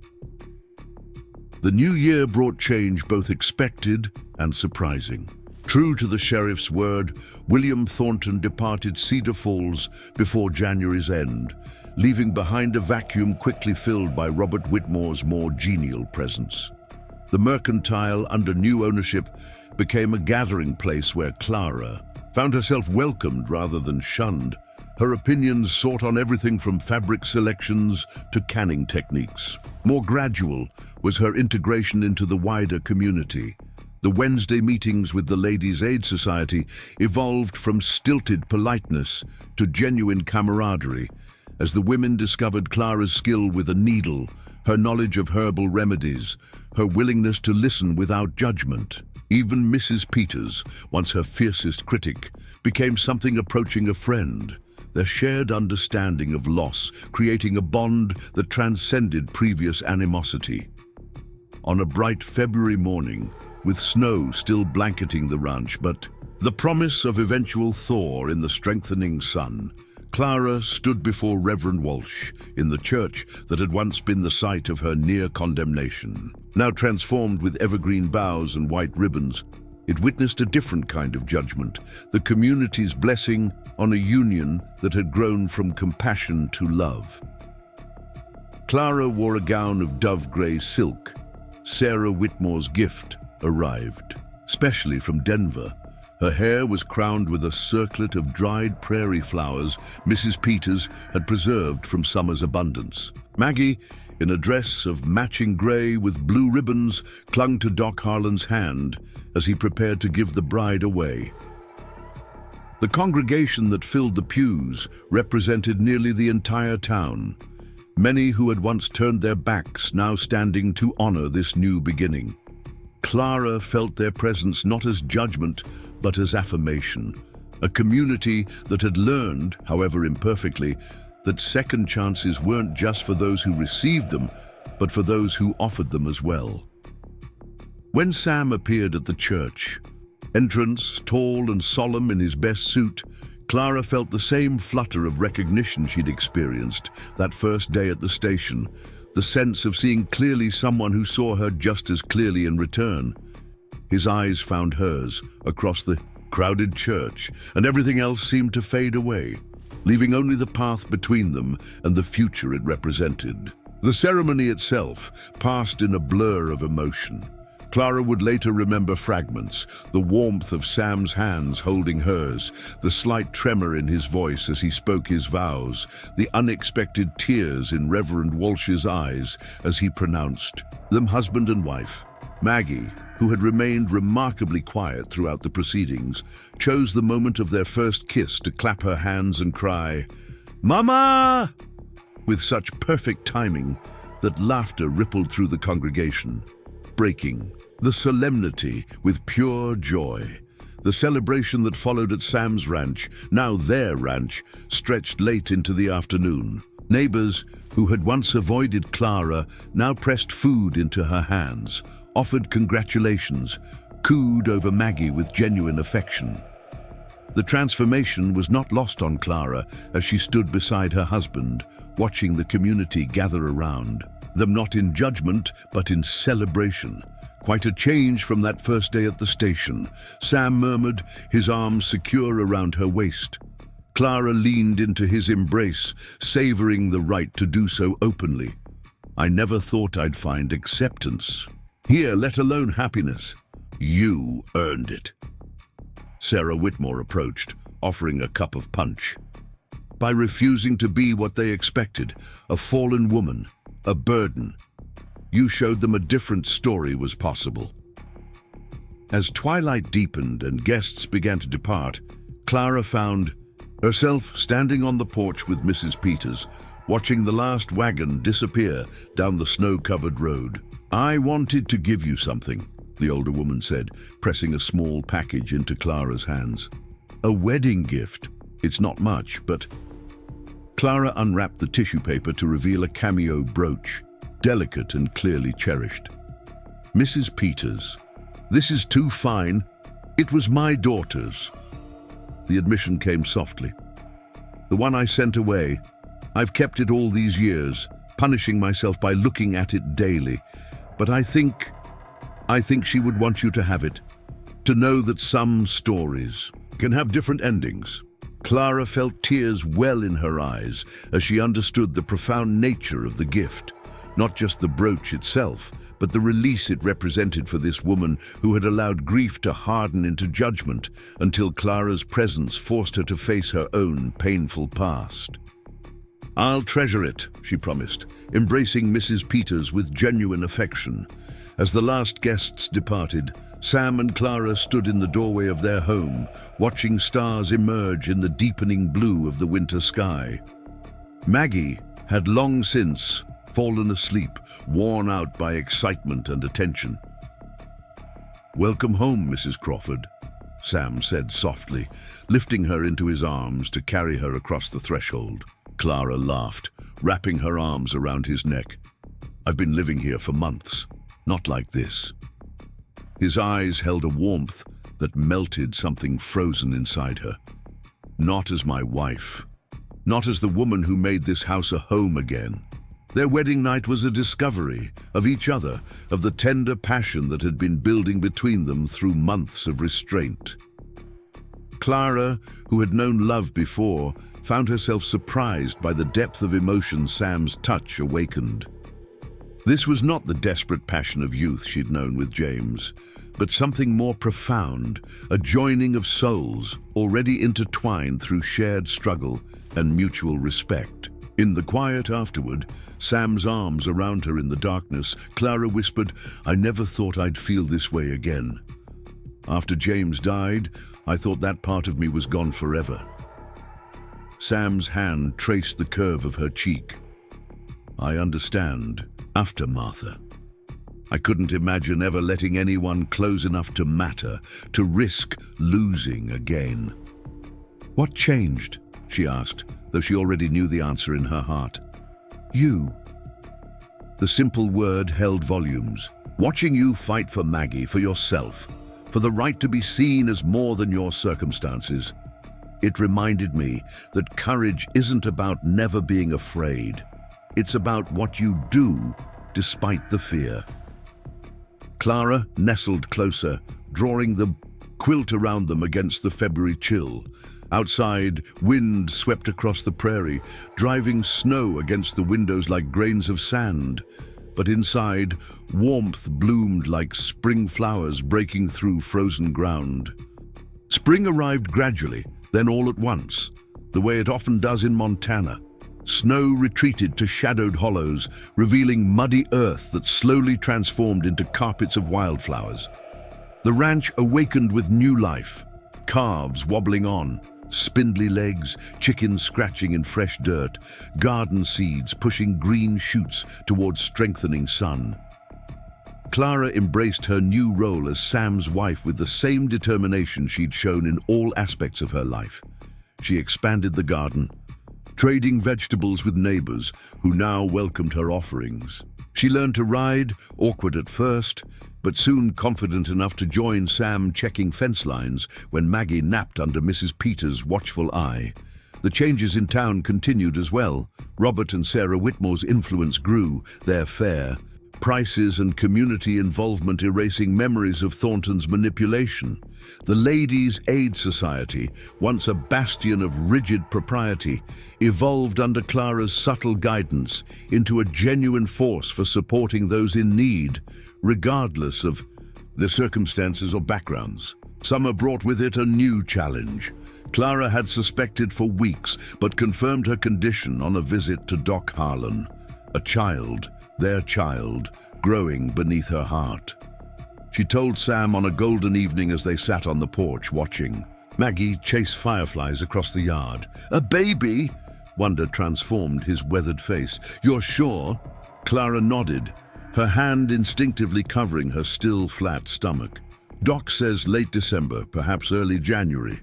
The new year brought change both expected and surprising. True to the sheriff's word, William Thornton departed Cedar Falls before January's end, leaving behind a vacuum quickly filled by Robert Whitmore's more genial presence. The mercantile, under new ownership, became a gathering place where Clara found herself welcomed rather than shunned. Her opinions sought on everything from fabric selections to canning techniques. More gradual was her integration into the wider community. The Wednesday meetings with the Ladies' Aid Society evolved from stilted politeness to genuine camaraderie, as the women discovered Clara's skill with a needle, her knowledge of herbal remedies, her willingness to listen without judgment. Even Mrs. Peters, once her fiercest critic, became something approaching a friend, their shared understanding of loss creating a bond that transcended previous animosity. On a bright February morning, with snow still blanketing the ranch, but the promise of eventual thaw in the strengthening sun, Clara stood before Reverend Walsh in the church that had once been the site of her near condemnation. Now transformed with evergreen boughs and white ribbons, it witnessed a different kind of judgment, the community's blessing on a union that had grown from compassion to love. Clara wore a gown of dove-gray silk. Sarah Whitmore's gift arrived, specially from Denver. Her hair was crowned with a circlet of dried prairie flowers Mrs. Peters had preserved from summer's abundance. Maggie, in a dress of matching gray with blue ribbons, clung to Doc Harlan's hand as he prepared to give the bride away. The congregation that filled the pews represented nearly the entire town. Many who had once turned their backs now standing to honor this new beginning. Clara felt their presence not as judgment, but as affirmation. A community that had learned, however imperfectly, that second chances weren't just for those who received them, but for those who offered them as well. When Sam appeared at the church, entrance tall and solemn in his best suit, Clara felt the same flutter of recognition she'd experienced that first day at the station, the sense of seeing clearly someone who saw her just as clearly in return. His eyes found hers across the crowded church, and everything else seemed to fade away, leaving only the path between them and the future it represented. The ceremony itself passed in a blur of emotion. Clara would later remember fragments, the warmth of Sam's hands holding hers, the slight tremor in his voice as he spoke his vows, the unexpected tears in Reverend Walsh's eyes as he pronounced them husband and wife. Maggie, who had remained remarkably quiet throughout the proceedings, chose the moment of their first kiss to clap her hands and cry, "Mama!" with such perfect timing that laughter rippled through the congregation, breaking the solemnity with pure joy. The celebration that followed at Sam's ranch, now their ranch, stretched late into the afternoon. Neighbors who had once avoided Clara now pressed food into her hands, offered congratulations, cooed over Maggie with genuine affection. The transformation was not lost on Clara as she stood beside her husband, watching the community gather around, them not in judgment but in celebration. Quite a change from that first day at the station, Sam murmured, his arms secure around her waist. Clara leaned into his embrace, savoring the right to do so openly. "I never thought I'd find acceptance here, let alone happiness. You earned it." Sarah Whitmore approached, offering a cup of punch. By refusing to be what they expected, a fallen woman, a burden, you showed them a different story was possible. As twilight deepened and guests began to depart, Clara found herself standing on the porch with Mrs. Peters, watching the last wagon disappear down the snow-covered road. "I wanted to give you something," the older woman said, pressing a small package into Clara's hands. "A wedding gift. It's not much, but..." Clara unwrapped the tissue paper to reveal a cameo brooch, delicate and clearly cherished. "Mrs. Peters, this is too fine. It was my daughter's." The admission came softly. "The one I sent away. I've kept it all these years, punishing myself by looking at it daily. But I think she would want you to have it, to know that some stories can have different endings." Clara felt tears well in her eyes as she understood the profound nature of the gift. Not just the brooch itself, but the release it represented for this woman who had allowed grief to harden into judgment until Clara's presence forced her to face her own painful past. "I'll treasure it," she promised, embracing Mrs. Peters with genuine affection. As the last guests departed, Sam and Clara stood in the doorway of their home, watching stars emerge in the deepening blue of the winter sky. Maggie had long since fallen asleep, worn out by excitement and attention. "Welcome home, Mrs. Crawford," Sam said softly, lifting her into his arms to carry her across the threshold. Clara laughed, wrapping her arms around his neck. "I've been living here for months, not like this." His eyes held a warmth that melted something frozen inside her. "Not as my wife, not as the woman who made this house a home again." Their wedding night was a discovery of each other, of the tender passion that had been building between them through months of restraint. Clara, who had known love before, found herself surprised by the depth of emotion Sam's touch awakened. This was not the desperate passion of youth she'd known with James, but something more profound, a joining of souls already intertwined through shared struggle and mutual respect. In the quiet afterward, Sam's arms around her in the darkness, Clara whispered, "I never thought I'd feel this way again. After James died, I thought that part of me was gone forever." Sam's hand traced the curve of her cheek. "I understand. After Martha. I couldn't imagine ever letting anyone close enough to matter, to risk losing again." "What changed?" she asked, though she already knew the answer in her heart. "You." The simple word held volumes. "Watching you fight for Maggie, for yourself, for the right to be seen as more than your circumstances. It reminded me that courage isn't about never being afraid. It's about what you do despite the fear." Clara nestled closer, drawing the quilt around them against the February chill. Outside, wind swept across the prairie, driving snow against the windows like grains of sand. But inside, warmth bloomed like spring flowers breaking through frozen ground. Spring arrived gradually, then all at once, the way it often does in Montana. Snow retreated to shadowed hollows, revealing muddy earth that slowly transformed into carpets of wildflowers. The ranch awakened with new life, calves wobbling on, spindly legs, chickens scratching in fresh dirt, garden seeds pushing green shoots towards strengthening sun. Clara embraced her new role as Sam's wife with the same determination she'd shown in all aspects of her life. She expanded the garden, trading vegetables with neighbors who now welcomed her offerings. She learned to ride, awkward at first, but soon confident enough to join Sam checking fence lines when Maggie napped under Mrs. Peters' watchful eye. The changes in town continued as well. Robert and Sarah Whitmore's influence grew, their fare, prices and community involvement erasing memories of Thornton's manipulation. The Ladies' Aid Society, once a bastion of rigid propriety, evolved under Clara's subtle guidance into a genuine force for supporting those in need, regardless of their circumstances or backgrounds. Summer brought with it a new challenge. Clara had suspected for weeks, but confirmed her condition on a visit to Doc Harlan. A child, their child, growing beneath her heart. She told Sam on a golden evening as they sat on the porch watching Maggie chase fireflies across the yard. "A baby?" Wonder transformed his weathered face. "You're sure?" Clara nodded, her hand instinctively covering her still flat stomach. "Doc says late December, perhaps early January."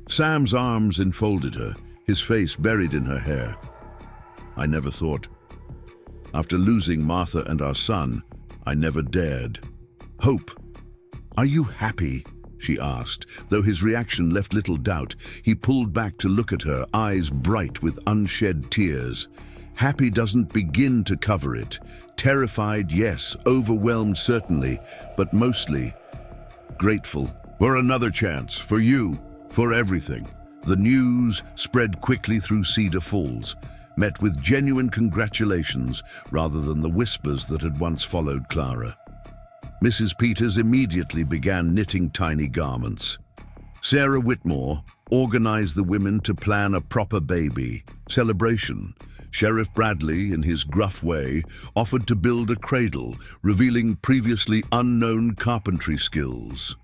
Sam's arms enfolded her, his face buried in her hair. "I never thought. After losing Martha and our son, I never dared." "Hope, are you happy?" she asked. Though his reaction left little doubt, he pulled back to look at her, eyes bright with unshed tears. Happy doesn't begin to cover it. Terrified, yes. Overwhelmed, certainly. But mostly grateful for another chance, for you, for everything. The news spread quickly through Cedar Falls, met with genuine congratulations rather than the whispers that had once followed Clara. Mrs. Peters immediately began knitting tiny garments. Sarah Whitmore organized the women to plan a proper baby celebration. Sheriff Bradley, in his gruff way, offered to build a cradle, revealing previously unknown carpentry skills.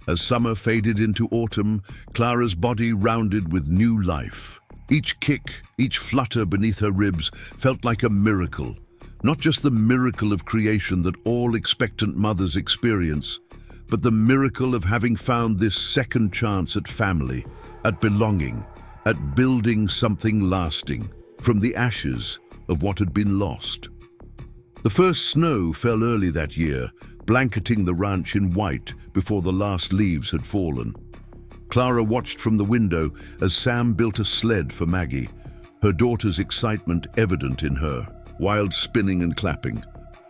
As summer faded into autumn, Clara's body rounded with new life. Each kick, each flutter beneath her ribs felt like a miracle. Not just the miracle of creation that all expectant mothers experience, but the miracle of having found this second chance at family, at belonging, at building something lasting from the ashes of what had been lost. The first snow fell early that year, blanketing the ranch in white before the last leaves had fallen. Clara watched from the window as Sam built a sled for Maggie, her daughter's excitement evident in her, wild spinning and clapping.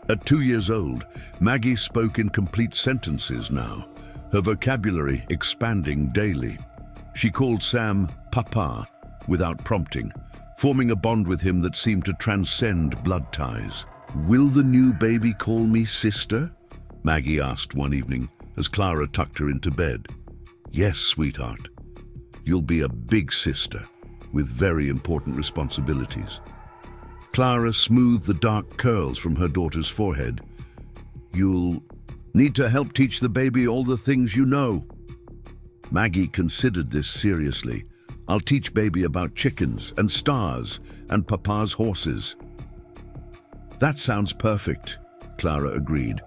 At 2 years old, Maggie spoke in complete sentences now, her vocabulary expanding daily. She called Sam Papa without prompting, forming a bond with him that seemed to transcend blood ties. "Will the new baby call me sister?" Maggie asked one evening as Clara tucked her into bed. "Yes, sweetheart. You'll be a big sister with very important responsibilities." Clara smoothed the dark curls from her daughter's forehead. "You'll need to help teach the baby all the things you know." Maggie considered this seriously. "I'll teach baby about chickens and stars and Papa's horses." "That sounds perfect," Clara agreed,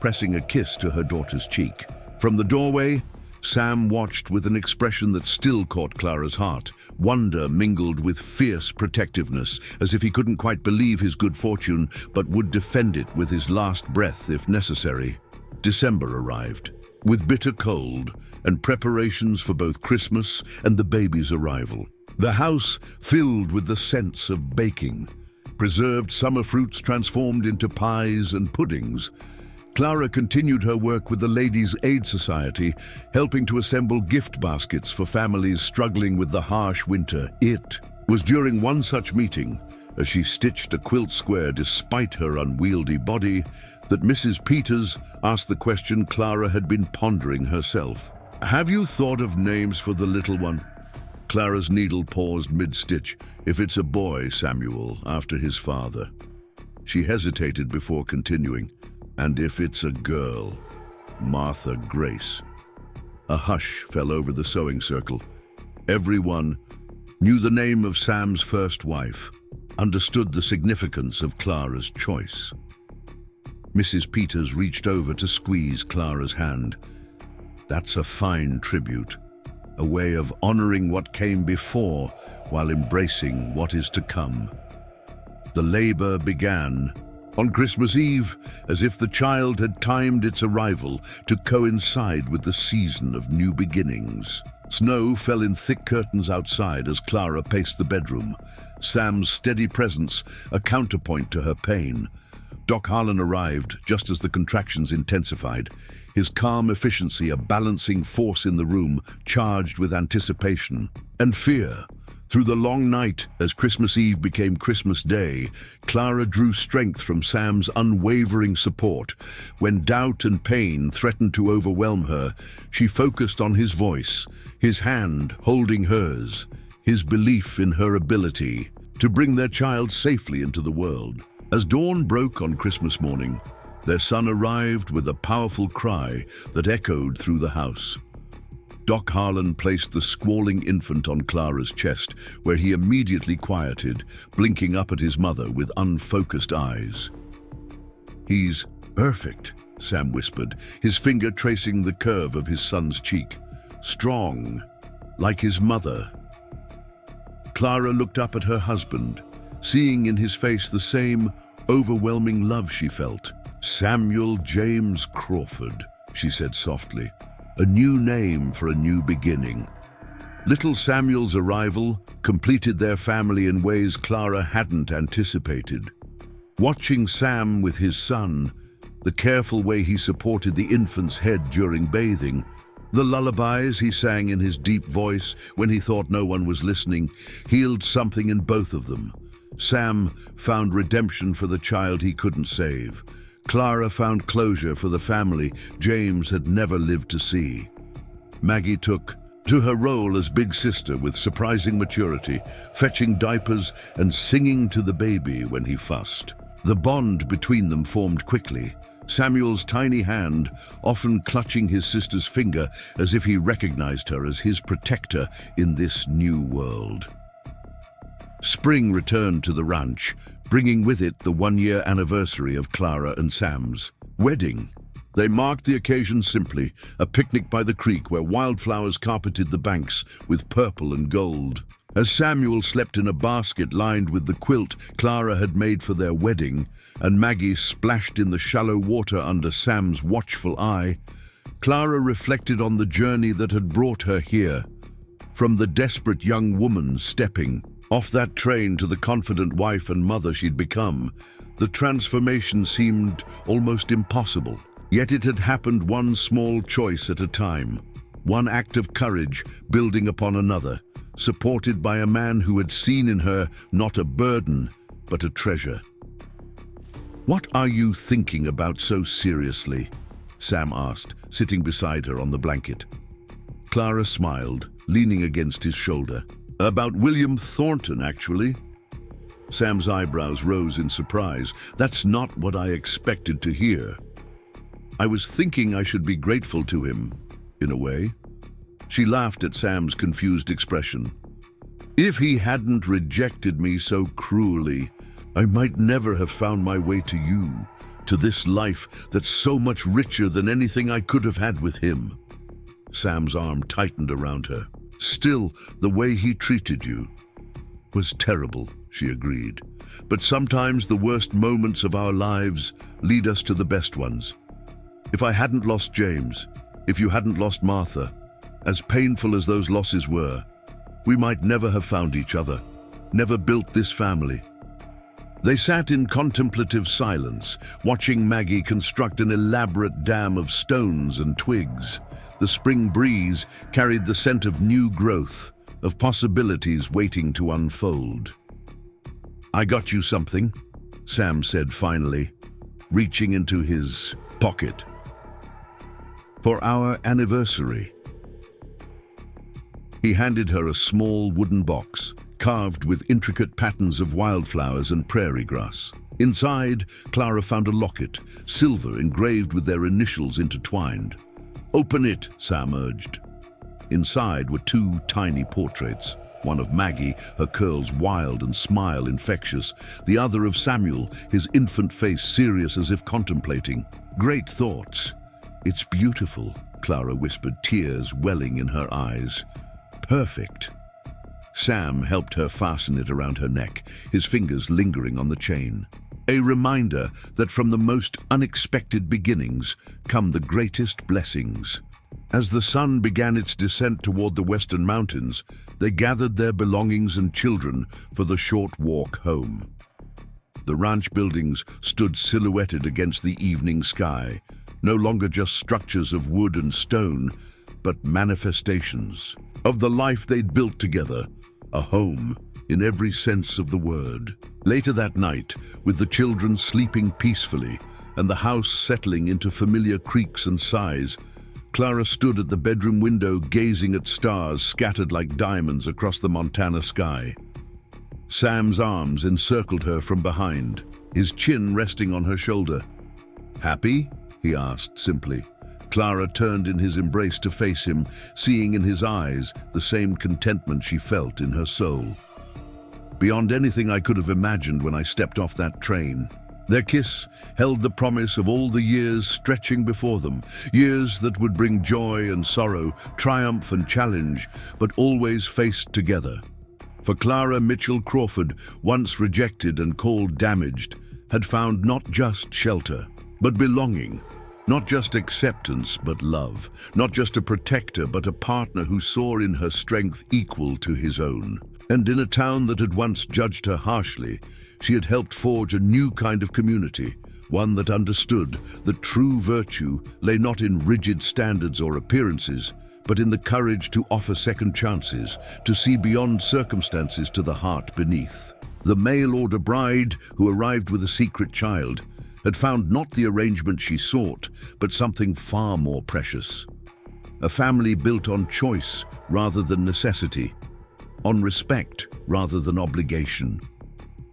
pressing a kiss to her daughter's cheek. From the doorway, Sam watched with an expression that still caught Clara's heart, wonder mingled with fierce protectiveness, as if he couldn't quite believe his good fortune, but would defend it with his last breath if necessary. December arrived, with bitter cold and preparations for both Christmas and the baby's arrival. The house filled with the scents of baking, preserved summer fruits transformed into pies and puddings. Clara continued her work with the Ladies' Aid Society, helping to assemble gift baskets for families struggling with the harsh winter. It was during one such meeting, as she stitched a quilt square despite her unwieldy body, that Mrs. Peters asked the question Clara had been pondering herself. "Have you thought of names for the little one?" Clara's needle paused mid-stitch. "If it's a boy, Samuel, after his father." She hesitated before continuing. "And if it's a girl, Martha Grace." A hush fell over the sewing circle. Everyone knew the name of Sam's first wife, understood the significance of Clara's choice. Mrs. Peters reached over to squeeze Clara's hand. "That's a fine tribute, a way of honoring what came before while embracing what is to come." The labor began on Christmas Eve, as if the child had timed its arrival to coincide with the season of new beginnings. Snow fell in thick curtains outside as Clara paced the bedroom, Sam's steady presence a counterpoint to her pain. Doc Harlan arrived just as the contractions intensified, his calm efficiency a balancing force in the room charged with anticipation and fear. Through the long night, as Christmas Eve became Christmas Day, Clara drew strength from Sam's unwavering support. When doubt and pain threatened to overwhelm her, she focused on his voice, his hand holding hers, his belief in her ability to bring their child safely into the world. As dawn broke on Christmas morning, their son arrived with a powerful cry that echoed through the house. Doc Harlan placed the squalling infant on Clara's chest, where he immediately quieted, blinking up at his mother with unfocused eyes. "He's perfect," Sam whispered, his finger tracing the curve of his son's cheek. "Strong, like his mother." Clara looked up at her husband, seeing in his face the same overwhelming love she felt. "Samuel James Crawford," she said softly. "A new name for a new beginning." Little Samuel's arrival completed their family in ways Clara hadn't anticipated. Watching Sam with his son, the careful way he supported the infant's head during bathing, the lullabies he sang in his deep voice when he thought no one was listening, healed something in both of them. Sam found redemption for the child he couldn't save. Clara found closure for the family James had never lived to see. Maggie took to her role as big sister with surprising maturity, fetching diapers and singing to the baby when he fussed. The bond between them formed quickly, Samuel's tiny hand often clutching his sister's finger as if he recognized her as his protector in this new world. Spring returned to the ranch, bringing with it the one-year anniversary of Clara and Sam's wedding. They marked the occasion simply, a picnic by the creek where wildflowers carpeted the banks with purple and gold. As Samuel slept in a basket lined with the quilt Clara had made for their wedding, and Maggie splashed in the shallow water under Sam's watchful eye, Clara reflected on the journey that had brought her here. From the desperate young woman stepping off that train to the confident wife and mother she'd become, the transformation seemed almost impossible. Yet it had happened one small choice at a time, one act of courage building upon another, supported by a man who had seen in her not a burden, but a treasure. "What are you thinking about so seriously?" Sam asked, sitting beside her on the blanket. Clara smiled, leaning against his shoulder. "About William Thornton, actually." Sam's eyebrows rose in surprise. "That's not what I expected to hear." "I was thinking I should be grateful to him, in a way." She laughed at Sam's confused expression. "If he hadn't rejected me so cruelly, I might never have found my way to you, to this life that's so much richer than anything I could have had with him." Sam's arm tightened around her. "Still, the way he treated you was terrible," she agreed. "But sometimes the worst moments of our lives lead us to the best ones. If I hadn't lost James, if you hadn't lost Martha, as painful as those losses were, we might never have found each other, never built this family." They sat in contemplative silence, watching Maggie construct an elaborate dam of stones and twigs. The spring breeze carried the scent of new growth, of possibilities waiting to unfold. "I got you something," Sam said finally, reaching into his pocket. "For our anniversary." He handed her a small wooden box, carved with intricate patterns of wildflowers and prairie grass. Inside, Clara found a locket, silver engraved with their initials intertwined. "Open it," Sam urged. Inside were two tiny portraits, one of Maggie, her curls wild and smile infectious, the other of Samuel, his infant face serious as if contemplating. "Great thoughts. It's beautiful," Clara whispered, tears welling in her eyes. "Perfect." Sam helped her fasten it around her neck, his fingers lingering on the chain. A reminder that from the most unexpected beginnings come the greatest blessings. As the sun began its descent toward the western mountains, they gathered their belongings and children for the short walk home. The ranch buildings stood silhouetted against the evening sky, no longer just structures of wood and stone, but manifestations of the life they'd built together, a home in every sense of the word. Later that night, with the children sleeping peacefully and the house settling into familiar creaks and sighs, Clara stood at the bedroom window gazing at stars scattered like diamonds across the Montana sky. Sam's arms encircled her from behind, his chin resting on her shoulder. "Happy?" he asked simply. Clara turned in his embrace to face him, seeing in his eyes the same contentment she felt in her soul. "Beyond anything I could have imagined when I stepped off that train." Their kiss held the promise of all the years stretching before them, years that would bring joy and sorrow, triumph and challenge, but always faced together. For Clara Mitchell Crawford, once rejected and called damaged, had found not just shelter, but belonging. Not just acceptance, but love. Not just a protector, but a partner who saw in her strength equal to his own. And in a town that had once judged her harshly, she had helped forge a new kind of community, one that understood that true virtue lay not in rigid standards or appearances, but in the courage to offer second chances, to see beyond circumstances to the heart beneath. The mail-order bride, who arrived with a secret child, had found not the arrangement she sought, but something far more precious. A family built on choice rather than necessity, on respect rather than obligation,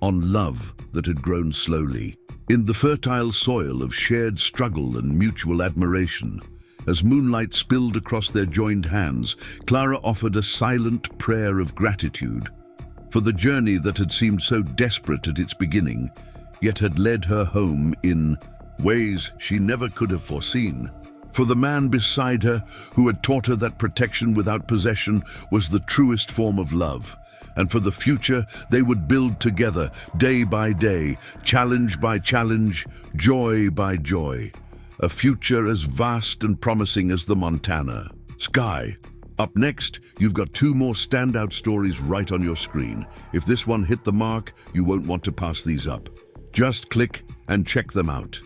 on love that had grown slowly. In the fertile soil of shared struggle and mutual admiration, as moonlight spilled across their joined hands, Clara offered a silent prayer of gratitude for the journey that had seemed so desperate at its beginning, yet had led her home in ways she never could have foreseen. For the man beside her who had taught her that protection without possession was the truest form of love. And for the future they would build together, day by day, challenge by challenge, joy by joy. A future as vast and promising as the Montana sky. Up next, you've got two more standout stories right on your screen. If this one hit the mark, you won't want to pass these up. Just click and check them out.